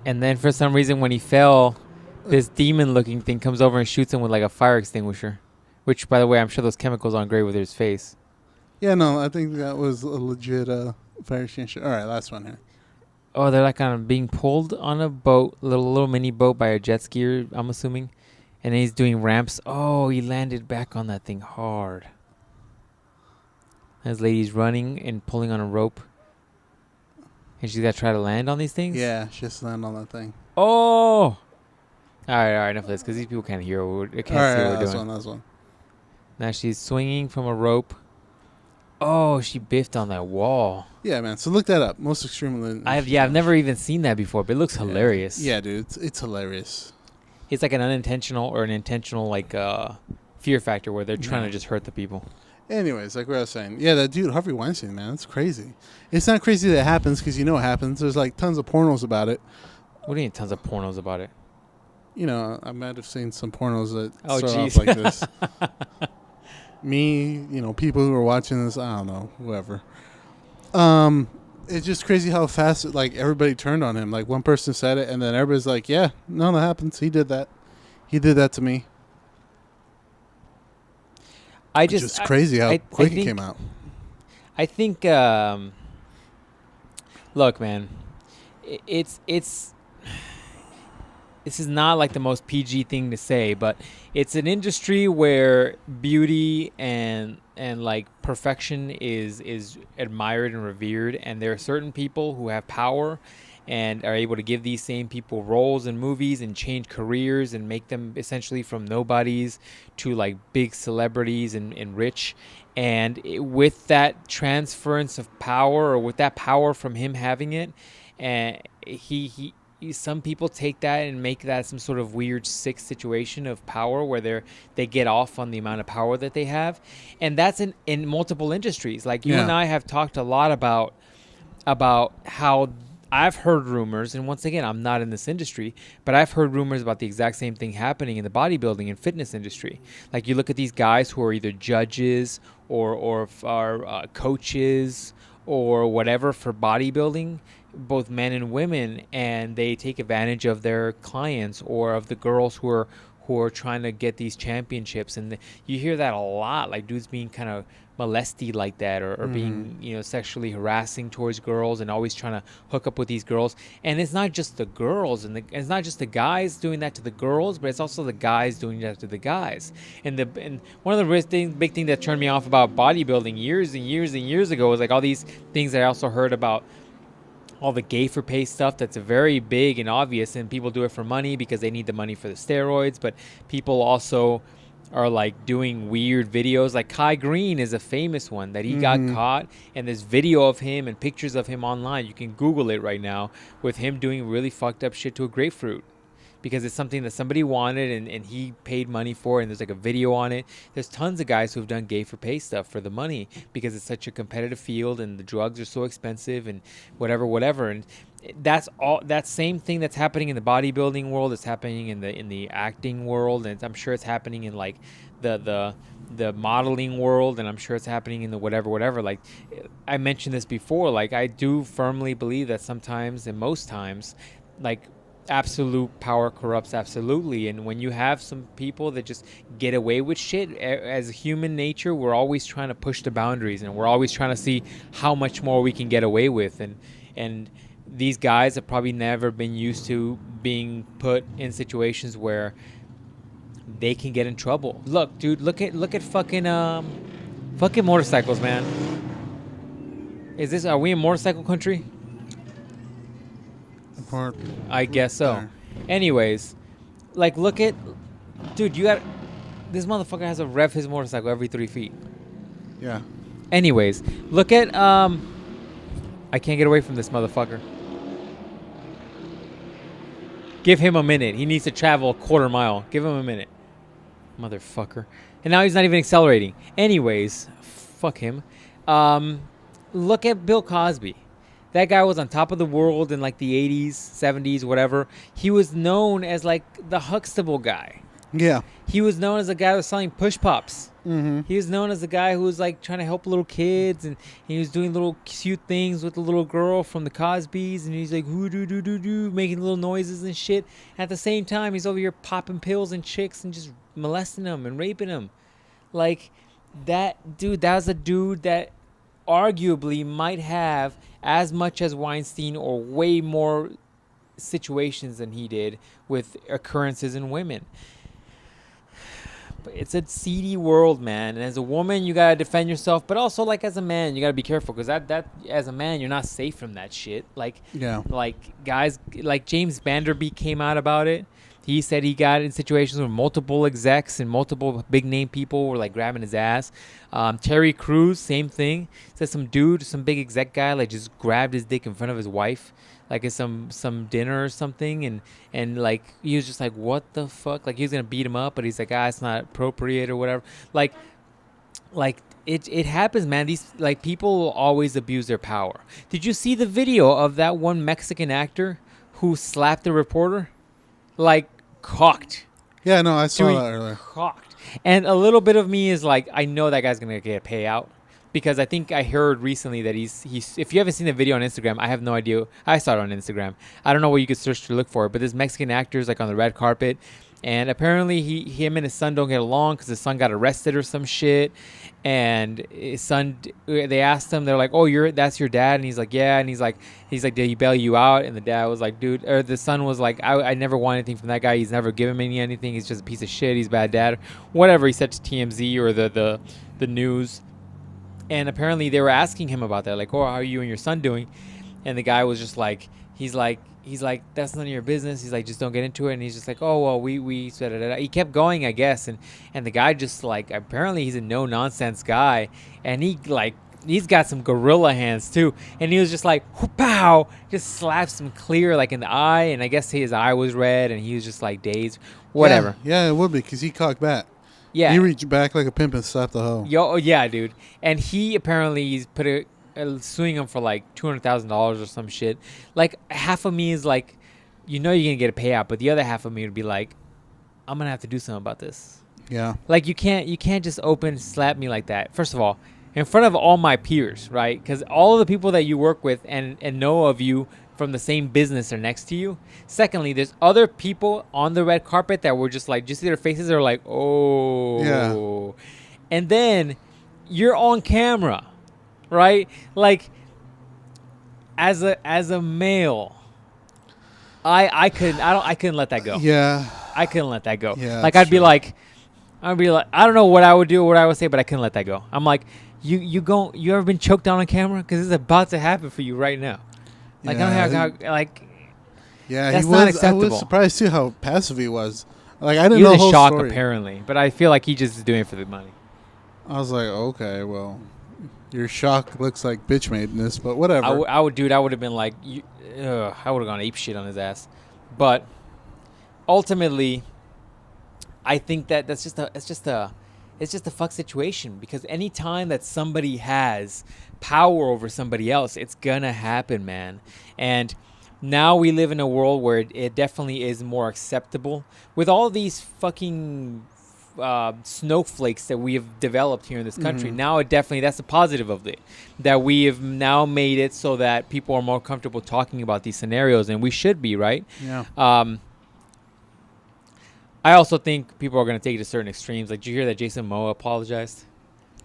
And then for some reason when he fell, this demon-looking thing comes over and shoots him with like a fire extinguisher. Which, by the way, I'm sure those chemicals aren't great with his face. Yeah, no, I think that was a legit fire extinguisher. All right, last one here. Oh, they're like kind of being pulled on a boat, little mini boat by a jet skier, I'm assuming. And he's doing ramps. Oh, he landed back on that thing hard. This lady's running and pulling on a rope. And she's got to try to land on these things? Yeah, she has to land on that thing. Oh! All right, enough of this, because these people can't hear what we're, can't see what we're doing. Last one. Now she's swinging from a rope. Oh, she biffed on that wall. Yeah, man. So look that up. Most extreme. I've never even seen that before, but it looks hilarious. Yeah, dude, it's hilarious. It's like an unintentional or an intentional like fear factor where they're trying to just hurt the people. Anyways, like what I was saying, yeah, that dude Harvey Weinstein, man, it's crazy. It's not crazy that it happens because you know it happens. There's like tons of pornos about it. What do you mean tons of pornos about it? You know, I might have seen some pornos that start geez. off like this. Me, you know, people who are watching this, I don't know, whoever. It's just crazy how fast like everybody turned on him. Like one person said it, and then everybody's like, "Yeah, no, that happens. He did that. He did that to me." It's just crazy how quick it came out. I think. Look, man, it's. This is not like the most PG thing to say, but it's an industry where beauty and like perfection is admired and revered, and there are certain people who have power and are able to give these same people roles in movies and change careers and make them essentially from nobodies to like big celebrities and rich. And with that transference of power, or with that power from him having it, and some people take that and make that some sort of weird sick situation of power where they get off on the amount of power that they have. And that's in multiple industries. Like you and I have talked a lot about how I've heard rumors, and once again, I'm not in this industry, but I've heard rumors about the exact same thing happening in the bodybuilding and fitness industry. Like you look at these guys who are either judges or are coaches or whatever for bodybuilding, both men and women, and they take advantage of their clients or of the girls who are trying to get these championships. And you hear that a lot, like dudes being kind of molested like that, or being, you know, sexually harassing towards girls and always trying to hook up with these girls. And it's not just the girls, and it's not just the guys doing that to the girls, but it's also the guys doing that to the guys. And one of the big thing that turned me off about bodybuilding years and years and years ago was like all these things that I also heard about, all the gay for pay stuff that's very big and obvious, and people do it for money because they need the money for the steroids. But people also are like doing weird videos. Like Kai Green is a famous one that he got caught, and there's video of him and pictures of him online. You can Google it right now, with him doing really fucked up shit to a grapefruit, because it's something that somebody wanted and he paid money for, and there's like a video on it. There's tons of guys who've done gay for pay stuff for the money because it's such a competitive field and the drugs are so expensive and whatever. And that's all, that same thing that's happening in the bodybuilding world is happening in the acting world, and I'm sure it's happening in like the modeling world, and I'm sure it's happening in the whatever. Like I mentioned this before, like I do firmly believe that sometimes and most times, like absolute power corrupts absolutely. And when you have some people that just get away with shit, as human nature, we're always trying to push the boundaries, and we're always trying to see how much more we can get away with. And these guys have probably never been used to being put in situations where they can get in trouble. Look, dude, look at fucking motorcycles, man. Are we in motorcycle country? I guess so. There. Anyways, like look at, dude, this motherfucker has to rev his motorcycle every 3 feet. Yeah. Anyways, look at I can't get away from this motherfucker. Give him a minute. He needs to travel a quarter mile. Give him a minute. Motherfucker. And now he's not even accelerating. Anyways, fuck him. Look at Bill Cosby. That guy was on top of the world in like the 80s, 70s, whatever. He was known as like the Huxtable guy. Yeah. He was known as a guy who was selling push pops. Mm-hmm. He was known as the guy who was like trying to help little kids, and he was doing little cute things with the little girl from the Cosbys, and he's like hoo doo doo doo doo, making little noises and shit. At the same time, he's over here popping pills and chicks and just molesting them and raping them. Like that dude, that was a dude that arguably might have as much as Weinstein or way more situations than he did with occurrences in women. It's a seedy world, man. And as a woman, you gotta defend yourself, but also like as a man, you gotta be careful, because that as a man, you're not safe from that shit. Like guys like James Vanderbeek came out about it. He said he got in situations where multiple execs and multiple big name people were like grabbing his ass. Terry Crews, same thing. Said some big exec guy like just grabbed his dick in front of his wife, like at some dinner or something, and like he was just like, what the fuck? Like he was gonna beat him up, but he's like, it's not appropriate or whatever. Like it happens, man. These like people always abuse their power. Did you see the video of that one Mexican actor who slapped the reporter? Like cocked. Yeah, no, I saw that earlier. Cocked. And a little bit of me is like, I know that guy's gonna get a payout. Because I think I heard recently that he's if you haven't seen the video on Instagram, I have no idea. I saw it on Instagram. I don't know what you could search to look for, but this Mexican actor is like on the red carpet, and apparently him and his son don't get along because his son got arrested or some shit. And his son, they asked him, they're like, "Oh, that's your dad?" And he's like, "Yeah." And he's like, "Did he bail you out?" And the dad was like, "Dude," or the son was like, "I never want anything from that guy. He's never given me anything. He's just a piece of shit. He's a bad dad." Whatever he said to TMZ or the news. And apparently they were asking him about that, like, "Oh, how are you and your son doing?" And the guy was just like, he's like, "That's none of your business." He's like, "Just don't get into it." And he's just like, "Oh, well, we said it." He kept going, I guess. And the guy just like, apparently he's a no nonsense guy, and he's got some gorilla hands too. And he was just like, pow, just slaps him clear like in the eye. And I guess his eye was red, and he was just like dazed, whatever. Yeah, it would be because he cocked back. Yeah, he reached back like a pimp and slapped the hoe. Yeah, dude. And he apparently he's suing him for like $200,000 or some shit. Like half of me is like, you're gonna get a payout, but the other half of me would be like, I'm gonna have to do something about this. Yeah. Like you can't just slap me like that. First of all, in front of all my peers, right? Because all of the people that you work with and know of you from the same business are next to you. Secondly, there's other people on the red carpet that were just like, just see their faces are like, oh. Yeah. And then you're on camera, right? Like as a male, I couldn't let that go. Yeah. I couldn't let that go. Yeah, like I'd be like, I don't know what I would do or what I would say, but I couldn't let that go. I'm like, you ever been choked down on camera? Because it's about to happen for you right now. Like, yeah, I don't know how yeah, that's he not was. acceptable. I was surprised too how passive he was. Like I didn't he know was the whole in shock story. apparently, but I feel like he just is doing it for the money. I was like, okay, well, your shock looks like bitch madeness, but whatever. I would have been like, I would have gone ape shit on his ass. But ultimately, I think it's just a fuck situation, because any time that somebody has power over somebody else, it's gonna happen, man. And now we live in a world where it definitely is more acceptable with all these fucking snowflakes that we have developed here in this country. Mm-hmm. Now that's a positive of it, that we have now made it so that people are more comfortable talking about these scenarios, and we should be, right? Yeah. I also think people are going to take it to certain extremes. Like, did you hear that Jason Momoa apologized?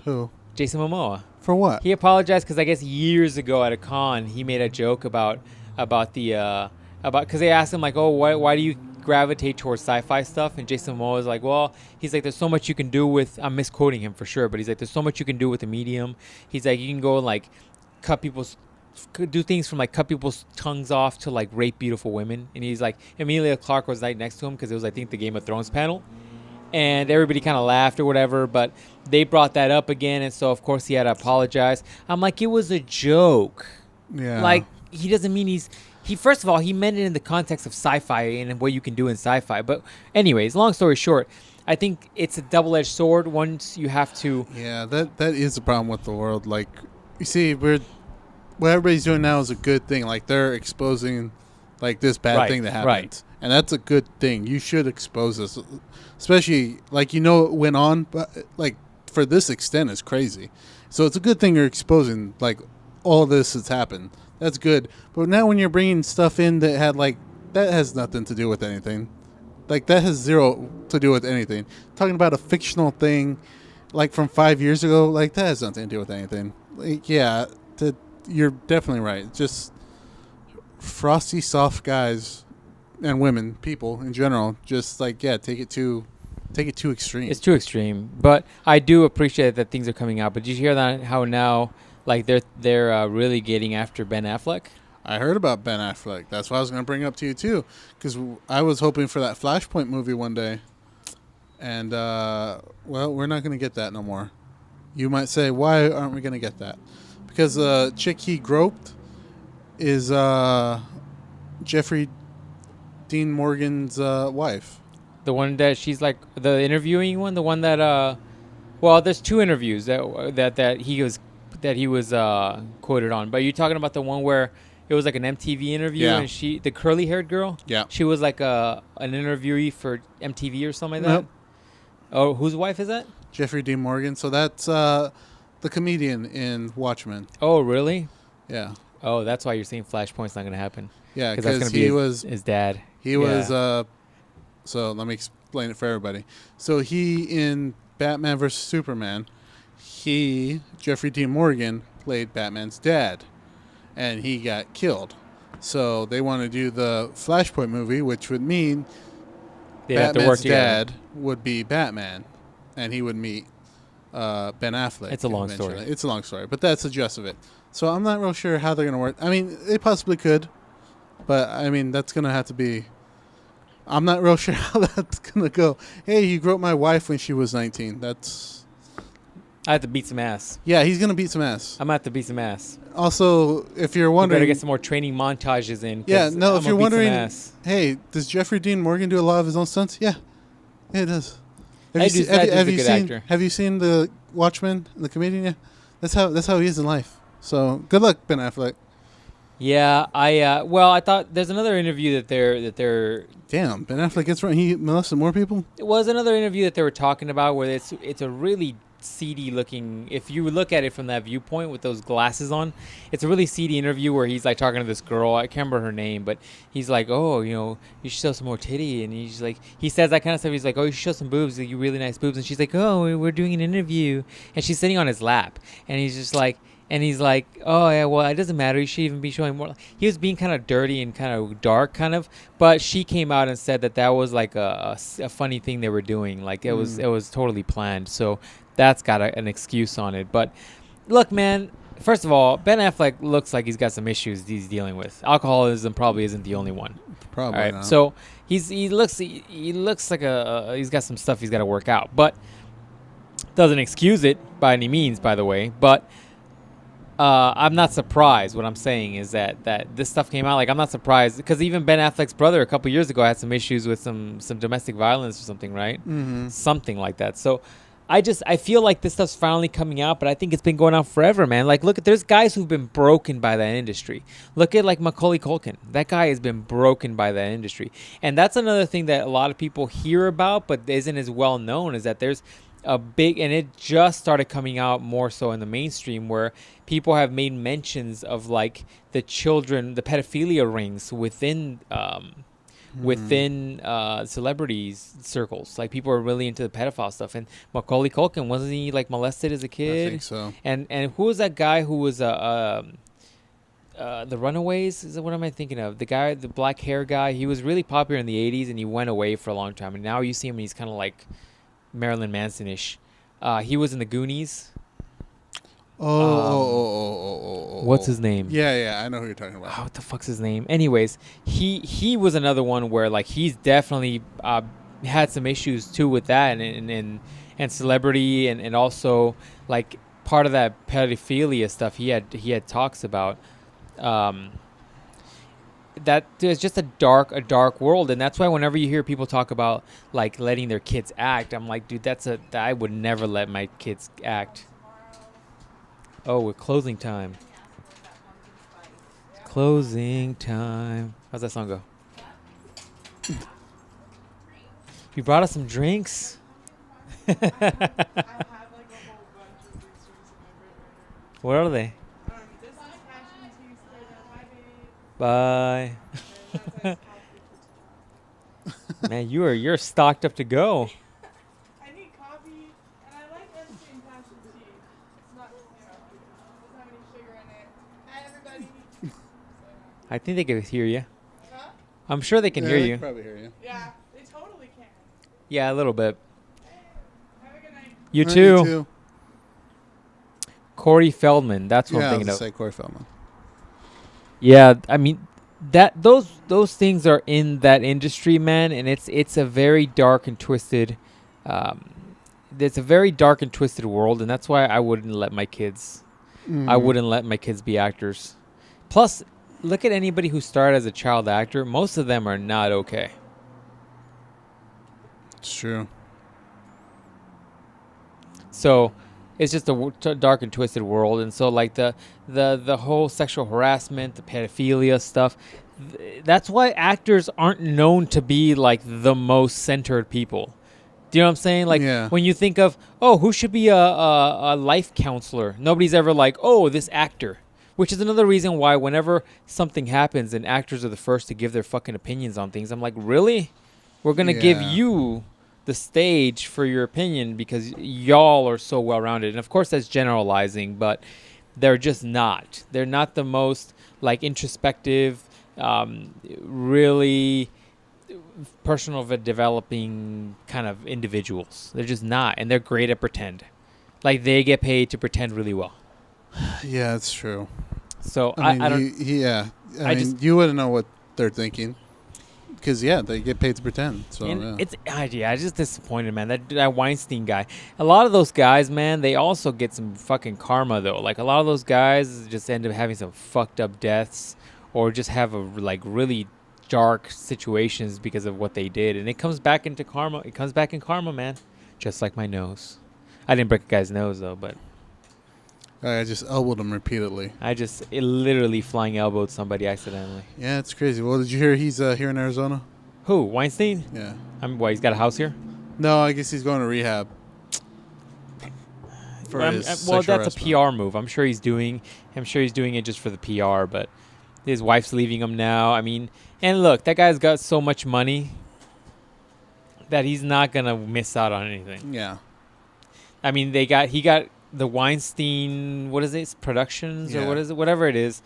Who? Jason Momoa. For what? He apologized because I guess years ago at a con, he made a joke about because they asked him like, oh, why do you gravitate towards sci-fi stuff? And Jason Momoa was like, well, he's like, there's so much you can do with, I'm misquoting him for sure, but he's like, there's so much you can do with the medium. He's like, you can go and like do things from like cut people's tongues off to like rape beautiful women. And he's like, Emilia Clarke was right next to him because it was, I think, the Game of Thrones panel, and everybody kind of laughed or whatever, but they brought that up again, and so of course he had to apologize. I'm like, it was a joke. Yeah. Like, he doesn't mean he first of all, he meant it in the context of sci-fi and what you can do in sci-fi. But anyways, long story short, I think it's a double-edged sword. Once you have to, Yeah, that is the problem with the world. Like, you see, what everybody's doing now is a good thing. Like, they're exposing, like, this bad Right, thing that happened. right. And that's a good thing. You should expose this. Especially, like, it went on, but, like, for this extent is crazy. So it's a good thing you're exposing, like, all this that's happened. That's good. But now when you're bringing stuff in that that has nothing to do with anything. Like, that has zero to do with anything. Talking about a fictional thing, like, from 5 years ago, like, that has nothing to do with anything. Like, yeah, you're definitely right. Just frosty, soft guys and women, people in general, just, like, yeah, take it too extreme. it's too extreme. But I do appreciate that things are coming out. But did you hear that how now, like they're really getting after Ben Affleck? I heard about Ben Affleck. That's what I was going to bring up to you, too. Because I was hoping for that Flashpoint movie one day. And, well, we're not going to get that no more. You might say, why aren't we going to get that? Because the chick he groped is Jeffrey Dean Morgan's wife. The one that she's like the interviewing one, the one that well, there's two interviews that he was quoted on. But you're talking about the one where it was like an MTV interview, Yeah. and the curly haired girl, Yeah. she was like an interviewee for MTV or something like that. Nope. Oh, whose wife is that? Jeffrey Dean Morgan. So that's the comedian in Watchmen. Oh, really? Yeah. Oh, that's why you're saying Flashpoint's not going to happen. Yeah, Because that's going because to be his dad. he was so let me explain it for everybody. So he in Batman vs Superman, Jeffrey Dean Morgan played Batman's dad, and he got killed. So they want to do the Flashpoint movie, which would mean They have to work Batman's together. dad would be Batman, and he would meet Ben Affleck. It's a long eventually. story. It's a long story, but that's the gist of it. So I'm not real sure how they're going to work. I mean, they possibly could, but I mean, that's going to have to be. I'm not real sure how that's going to go. Hey, you groped my wife when she was 19. That's. I have to beat some ass. Yeah, he's going to beat some ass. I'm going to have to beat some ass. Also, if you're We wondering. better get some more training montages in. 'cause Yeah, no, I'm if you're gonna beat some wondering, ass. hey, does Jeffrey Dean Morgan do a lot of his own stunts? Yeah, it does. That dude's a good actor. Have you seen the Watchmen, the comedian? Yeah, that's how he is in life. So good luck, Ben Affleck. Yeah, I thought there's another interview that they're Damn, Ben Affleck gets right. He molested more people. it was another interview that they were talking about where it's a really seedy looking. If you look at it from that viewpoint with those glasses on, it's a really seedy interview where he's like talking to this girl. I can't remember her name, but he's like, oh, you should show some more titty, and he's like, he says that kind of stuff. He's like, oh, you should show some boobs, like, you really nice boobs, and she's like, oh, we're doing an interview, and she's sitting on his lap, and he's just like. And he's like, oh, yeah, well, it doesn't matter. You should even be showing more. He was being kind of dirty and kind of dark, kind of. But she came out and said that was like a funny thing they were doing. Like, it was totally planned. So that's got an excuse on it. But look, man, first of all, Ben Affleck looks like he's got some issues he's dealing with. Alcoholism probably isn't the only one. Probably All right? not. So he looks like he's got some stuff he's got to work out. But doesn't excuse it by any means, by the way. But I'm not surprised. What I'm saying is that this stuff came out. Like, I'm not surprised because even Ben Affleck's brother a couple years ago had some issues with some domestic violence or something, right? Mm-hmm. Something like that. So I feel like this stuff's finally coming out, but I think it's been going on forever, man. Like, look, there's guys who've been broken by that industry. Look at like Macaulay Culkin. That guy has been broken by that industry, and that's another thing that a lot of people hear about, but isn't as well known. Is that there's a big, and it just started coming out more so in the mainstream, where people have made mentions of like the pedophilia rings within celebrities circles. Like, people are really into the pedophile stuff. And Macaulay Culkin, wasn't he like molested as a kid? I think so. And who was that guy who was the Runaways? What am I thinking of? The guy, the black hair guy. He was really popular in the 80s, and he went away for a long time. And now you see him, and he's kind of like Marilyn Manson-ish. He was in the Goonies. What's his name? Yeah, I know who you're talking about. Oh, what the fuck's his name? Anyways, he was another one where like he's definitely had some issues too with that and celebrity and also like part of that pedophilia stuff he had talks about. that there's just a dark world, and that's why whenever you hear people talk about like letting their kids act, I'm like, dude, I would never let my kids act. Oh, we're closing time. Closing time. How's that song go? You brought us some drinks. I have like a whole bunch of drinks in my refrigerator. What are they? This is passion tea straight up. Bye. Bye, babe. And that's coffee. Man, you're stocked up to go. I need coffee, and I like instant passion tea. It's not, doesn't have any sugar in it. Hi, everybody. I think they can hear you. Huh? I'm sure they can hear they you. probably hear you. Yeah, they totally can. Yeah, a little bit. Have a good night. You All right, too. Corey Feldman. That's what Yeah, I'm I thinking was of. gonna say Corey Feldman. Yeah, I mean those things are in that industry, man, and it's a very dark and twisted it's a very dark and twisted world, and that's why I wouldn't let my kids I wouldn't let my kids be actors. Plus, look at anybody who started as a child actor. Most of them are not okay. It's true. So it's just a dark and twisted world, and so like the whole sexual harassment, the pedophilia stuff. That's why actors aren't known to be like the most centered people. Do you know what I'm saying? Like Yeah. when you think of, oh, who should be a life counselor? Nobody's ever like, oh, this actor. Which is another reason why whenever something happens and actors are the first to give their fucking opinions on things, I'm like, really? We're gonna give Yeah. you the stage for your opinion because y'all are so well-rounded. And of course that's generalizing, but they're just not. They're not the most like introspective, really personal developing kind of individuals. They're just not, and they're great at pretend. Like they get paid to pretend really well. Yeah, it's true. So I mean, I don't. I mean, just- you wouldn't know what they're thinking because they get paid to pretend. So And yeah. I'm just disappointed, man. That Weinstein guy. A lot of those guys, man, they also get some fucking karma though. Like a lot of those guys just end up having some fucked up deaths, or just have like really dark situations because of what they did, and it comes back into karma. It comes back in karma, man. Just like my nose. I didn't break a guy's nose though, but I just elbowed him repeatedly. it literally flying elbowed somebody accidentally. Yeah, it's crazy. Well, did you hear he's here in Arizona? Who? Weinstein? Yeah. He's got a house here? No, I guess he's going to rehab. For his Well, sexual that's a harassment. PR move. I'm sure he's doing it just for the PR, but his wife's leaving him now. I mean, and look, that guy's got so much money that he's not going to miss out on anything. Yeah. I mean, he got the Weinstein, what is it, Productions or Yeah. what is it, whatever it is.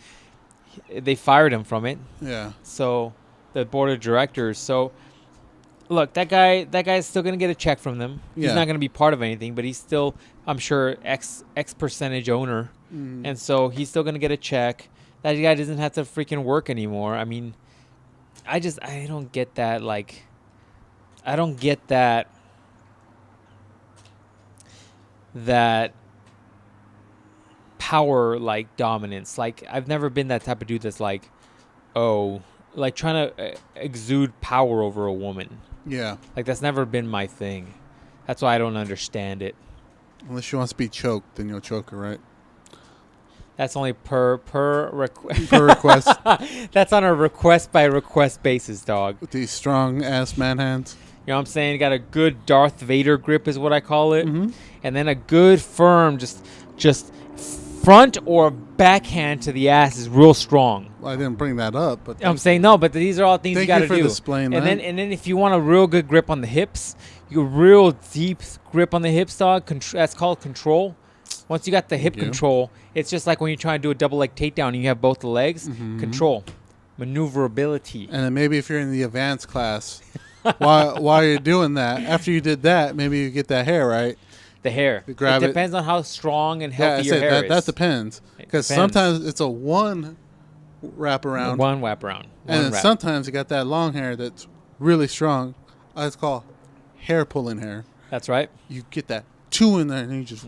They fired him from it. Yeah. So the board of directors. So look, that guy's still gonna get a check from them. Yeah. He's not gonna be part of anything, but he's still, I'm sure, X percentage owner, and so he's still gonna get a check. That guy doesn't have to freaking work anymore. I mean, I don't get that. Like, I don't get that power like dominance. Like I've never been that type of dude that's like, oh, like trying to exude power over a woman. Yeah. Like that's never been my thing. That's why I don't understand it. Unless she wants to be choked, then you'll choke her, right? That's only per request. Per request. That's on a request by request basis, dog. With these strong ass man hands. You know what I'm saying? Got a good Darth Vader grip is what I call it. Mm-hmm. And then a good firm just front or backhand to the ass is real strong. Well, I didn't bring that up, but I'm saying no, but these are all things you thank got you to for do. displaying that. And then if you want a real good grip on the hips, you real deep grip on the hips, dog. That's called control. Once you got the hip Thank you. control, it's just like when you try to do a double leg takedown and you have both the legs. Mhm. Control, maneuverability. And then maybe if you're in the advanced class, while you're doing that, after you did that, maybe you get that hair right. The hair. You grab it it. depends on how strong and Yeah, I healthy your said hair that. is. That depends. It Because depends. sometimes it's a one wrap around, One wrap around. and One then wrap. sometimes you got that long hair that's really strong. It's called hair pulling hair. That's right. You get that 2 in there, and you just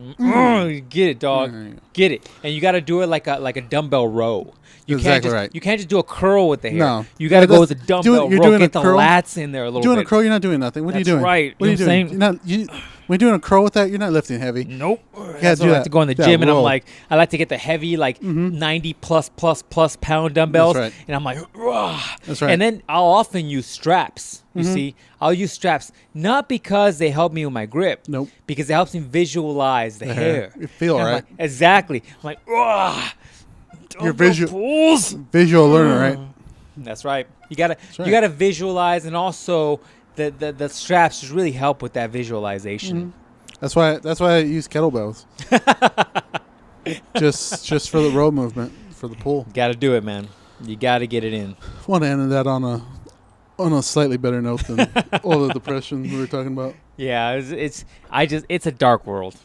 Get it, dog. Yeah. Get it. And you got to do it like a dumbbell row. You Exactly can't just, right. You can't just do a curl with the hair. No. You got to go with the dumbbell you're row. doing Get a the curl. lats in there a little Doing bit. a curl, you're not doing nothing. What are you That's doing? right. What are you You know what doing? I'm When you're doing a curl with that, you're not lifting heavy. Nope. Yeah, That's why I like to go in the gym, and I'm like, I like to get the heavy, like 90 plus pound dumbbells, That's right. and I'm like, "Rah." That's right. And then I'll often use straps. You see, I'll use straps not because they help me with my grip. Nope. Because it helps me visualize the hair. You feel And I'm right. like, exactly. I'm like, "Rah." You're Dumbbell pulls. visual learner, right? That's right. You gotta right. you gotta visualize, and also the straps just really help with that visualization. That's why I use kettlebells. just for the row movement, for the pull. Got to do it, man. You got to get it in. Want to end that on a slightly better note than all the depression we were talking about. Yeah, it's a dark world.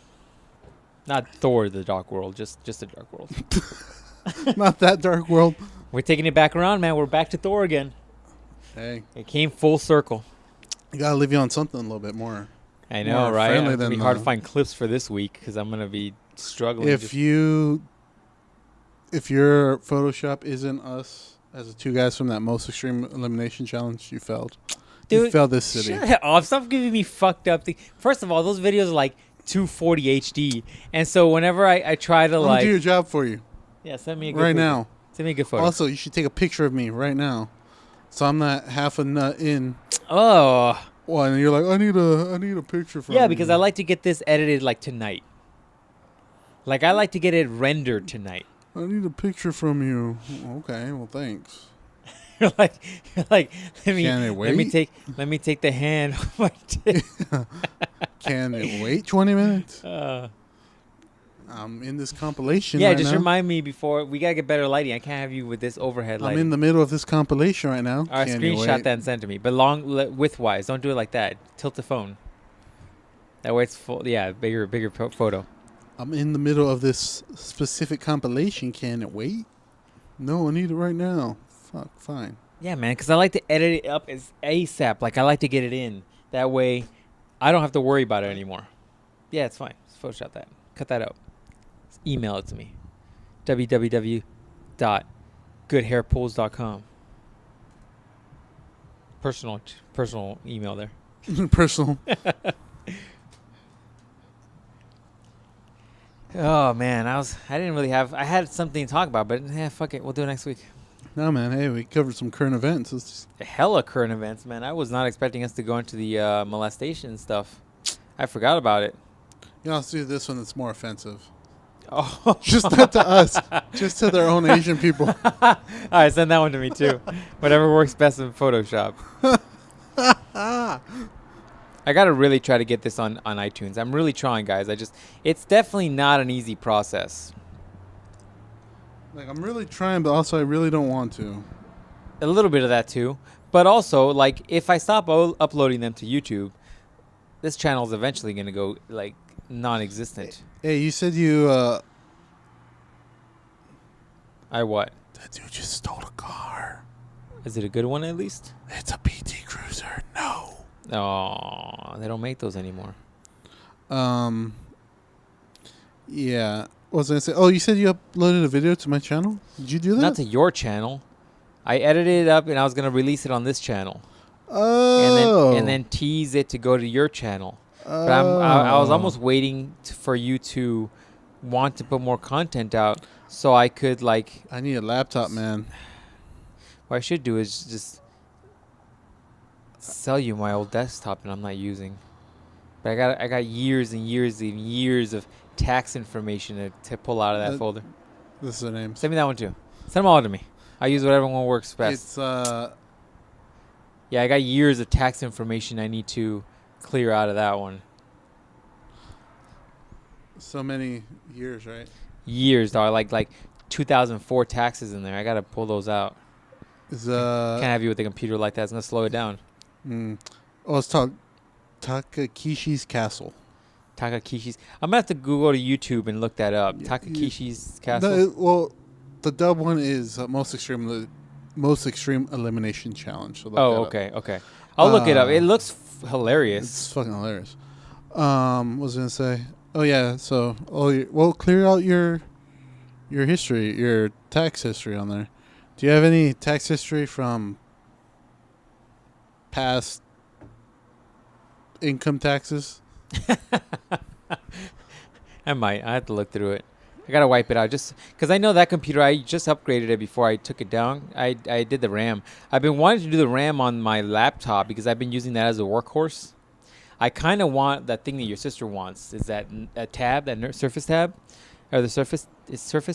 Not Thor, the dark world, just a dark world. Not that dark world. We're taking it back around, man. We're back to Thor again. Hey, It came full circle. you gotta leave you on something a little bit more. I know, More right? friendly It's gonna be than, hard to find clips for this week because I'm gonna be struggling. If your Photoshop isn't us as the 2 guys from that most extreme elimination challenge, you failed. You Dude, failed this city. Shut up! Stop giving me fucked up things. First of all, those videos are like 240 HD, and so whenever I try to I'm gonna do your job for you send me a good right picture. now. Send me a good photo. Also, you should take a picture of me right now, so I'm not half a nut in. Oh. Well, and you're like, I need a picture from. Yeah, because I you. like to get this edited like tonight. Like I like to get it rendered tonight. I need a picture from you. Okay, well, thanks. you're like let me Can it let me wait? let me take the hand off my dick. Can it wait 20 minutes? I'm in this compilation. Yeah, right just now. remind me before we gotta get better lighting. I can't have you with this overhead I'm lighting. in the middle of this compilation right now. All right, Can you screenshot wait? that and send it to me. But width-wise, don't do it like that. Tilt the phone. That way it's full. Yeah, bigger photo. I'm in the middle of this specific compilation. Can it wait? No, I need it right now. Fuck, fine. Yeah, man, because I like to edit it up as ASAP. Like I like to get it in. That way, I don't have to worry about it anymore. Yeah, it's fine. Just Photoshop that. Cut that out. Just email it to me. www.goodhairpulls.com. Personal email there. Personal. Oh man, I had something to talk about, but fuck it, we'll do it next week. No, man. Hey, we covered some current events. Let's just Hella current events, man. I was not expecting us to go into the molestation stuff. I forgot about it. let's do this one that's more offensive. Oh, Just not to us. Just to their own Asian people. all right, send that one to me too. Whatever works best in Photoshop. I gotta really try to get this on iTunes. I'm really trying, guys. It's definitely not an easy process. Like, I'm really trying, but also I really don't want to. A little bit of that too, but also like if I stop uploading them to YouTube, this channel is eventually gonna go like non-existent. Hey, you said you, I what? that dude just stole a car. Is it a good one at least? It's a PT Cruiser. No. Oh, they don't make those anymore. Yeah. What was I going to say? Oh, you said you uploaded a video to my channel? Did you do that? Not to your channel. I edited it up and I was gonna release it on this channel, Oh. and then tease it to go to your channel. But I was almost waiting for you to want to put more content out, so I could like. I need a laptop, man. What I should do is just sell you my old desktop that I'm not using. But I got years and years and years of tax information to pull out of that folder. This is the name. Send me that one too. Send them all to me. I use whatever one works best. It's Yeah, I got years of tax information I need to clear out of that one. so many years, right? Years, dog. Like 2004 taxes in there. I gotta pull those out. Is Can't have you with a computer like that. It's gonna slow it down. Oh, it's called Takakishi's Castle. Takakishi's. I'm gonna have to Google to YouTube and look that up. Yeah, Takakishi's Castle. No, well, the dub one is most extreme elimination challenge. So look that up. Okay. I'll look it up. It looks hilarious. It's fucking hilarious. Was gonna say. Oh yeah. So, clear out your history, your tax history on there. Do you have any tax history from past income taxes? I might. I have to look through it. I gotta wipe it out just because I know that computer. I just upgraded it before I took it down. I did the RAM. I've been wanting to do the RAM on my laptop because I've been using that as a workhorse. I kind of want that thing that your sister wants. Is that a tab, that Surface tab, or the Surface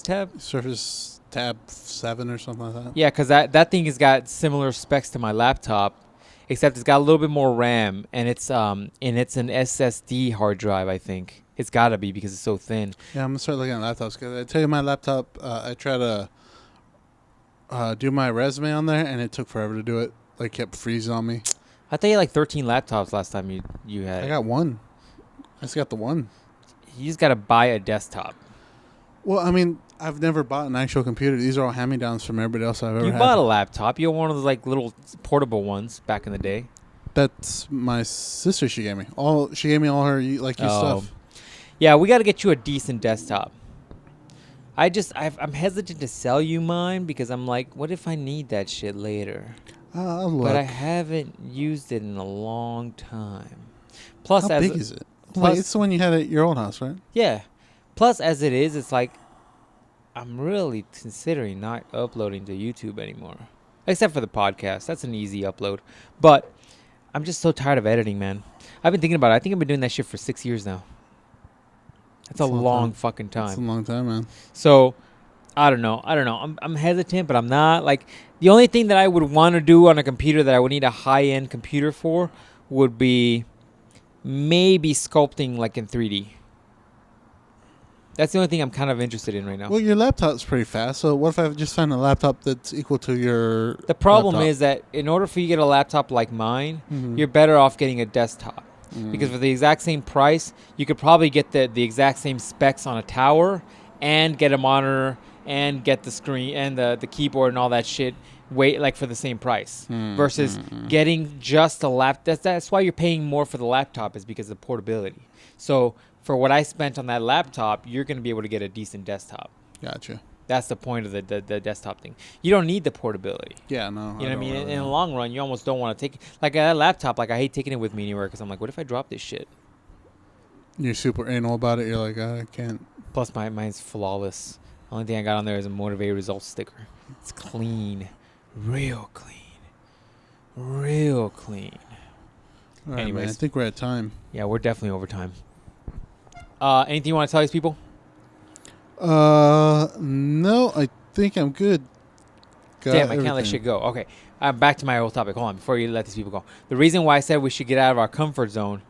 tab? Surface Tab 7 or something like that. Yeah, because that thing has got similar specs to my laptop, except it's got a little bit more RAM, and it's an SSD hard drive. I think it's got to be because it's so thin. Yeah, I'm gonna start looking at laptops. Cause I tell you, my laptop. I try to do my resume on there, and it took forever to do it. Like, kept freezing on me. I thought you had like 13 laptops last time you had. I got one. I just got the one. You just got to buy a desktop. Well, I mean, I've never bought an actual computer. These are all hand-me-downs from everybody else I've ever had. You bought a laptop. You had one of those like little portable ones back in the day. That's my sister. She gave me all her stuff. Yeah, we got to get you a decent desktop. I'm hesitant to sell you mine because I'm like, what if I need that shit later? But I haven't used it in a long time. Plus, how big is it? Like, it's the one you had at your old house, right? Yeah. Plus, as it is, it's like I'm really considering not uploading to YouTube anymore, except for the podcast. That's an easy upload. But I'm just so tired of editing, man. I've been thinking about it. I think I've been doing that shit for 6 years now. That's a long fucking time. That's a long time, man. So, I don't know. I'm hesitant, but I'm not. Like, the only thing that I would want to do on a computer that I would need a high-end computer for would be maybe sculpting, like, in 3D. That's the only thing I'm kind of interested in right now. Well, your laptop's pretty fast, so what if I just find a laptop that's equal to your The problem laptop? is that in order for you to get a laptop like mine, you're better off getting a desktop. Because for the exact same price, you could probably get the exact same specs on a tower and get a monitor and get the screen and the keyboard and all that shit for the same price versus getting just a laptop. That's why you're paying more for the laptop, is because of portability. So for what I spent on that laptop, you're going to be able to get a decent desktop. Gotcha. That's the point of the desktop thing. You don't need the portability. Yeah, no. You know what I mean? In the long run, you almost don't want to take... Like, that laptop, like, I hate taking it with me anywhere because I'm like, what if I drop this shit? You're super anal about it. You're like, I can't... Plus, mine's flawless. Only thing I got on there is a Motivated Results sticker. It's clean. Real clean. Real clean. All right, Anyways. man. I think we're at time. Yeah, we're definitely over time. Anything you want to tell these people? No, I think I'm good. Damn, I can't let shit go. Okay, back to my old topic. Hold on, before you let these people go. The reason why I said we should get out of our comfort zone,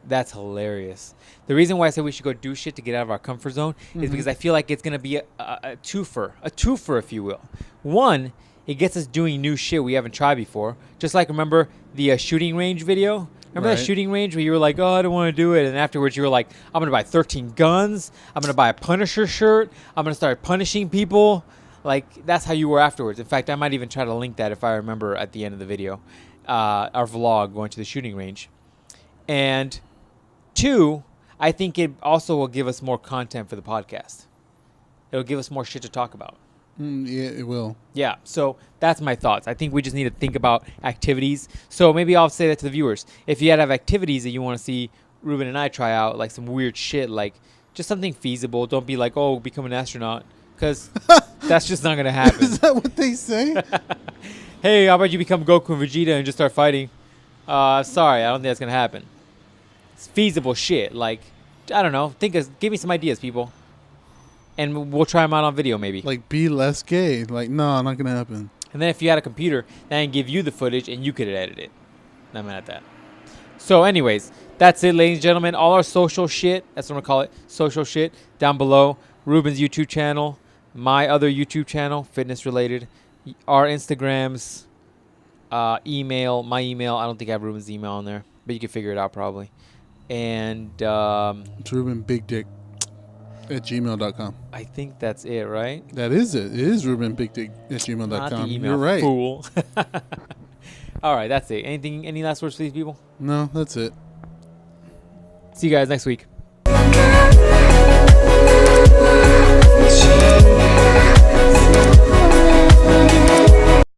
that's hilarious. The reason why I said we should go do shit to get out of our comfort zone is because I feel like it's going to be a twofer, if you will. One, it gets us doing new shit we haven't tried before. Just like, remember the shooting range video? Remember that shooting range where you were like, oh, I don't want to do it. And afterwards you were like, I'm going to buy 13 guns. I'm going to buy a Punisher shirt. I'm going to start punishing people. Like, that's how you were afterwards. In fact, I might even try to link that if I remember at the end of the video. Our vlog going to the shooting range. And two, I think it also will give us more content for the podcast. It'll give us more shit to talk about. Yeah, it will. Yeah, so that's my thoughts. I think we just need to think about activities. So maybe I'll say that to the viewers. If you have activities that you want to see Ruben and I try out, like some weird shit, like just something feasible. Don't be like, oh, become an astronaut, because that's just not going to happen. Is that what they say? Hey, how about you become Goku and Vegeta and just start fighting? Sorry, I don't think that's going to happen. It's feasible shit. Like, I don't know. Give me some ideas, people. And we'll try them out on video, maybe. Like, be less gay. Like, no, not gonna happen. And then if you had a computer, then give you the footage and you could edit it. I'm at that. So, anyways, that's it, ladies and gentlemen. All our social shit, that's what I'm gonna call it, social shit, down below. Ruben's YouTube channel, my other YouTube channel, fitness related, our Instagrams, email, my email. I don't think I have Ruben's email on there, but you can figure it out probably. And it's Ruben Big Dick at gmail.com. I think that's it, right? That is it. It is Ruben Big Dick at gmail.com. Not the email, You're right. fool. All right, that's it. Any last words for these people? No, that's it. See you guys next week. She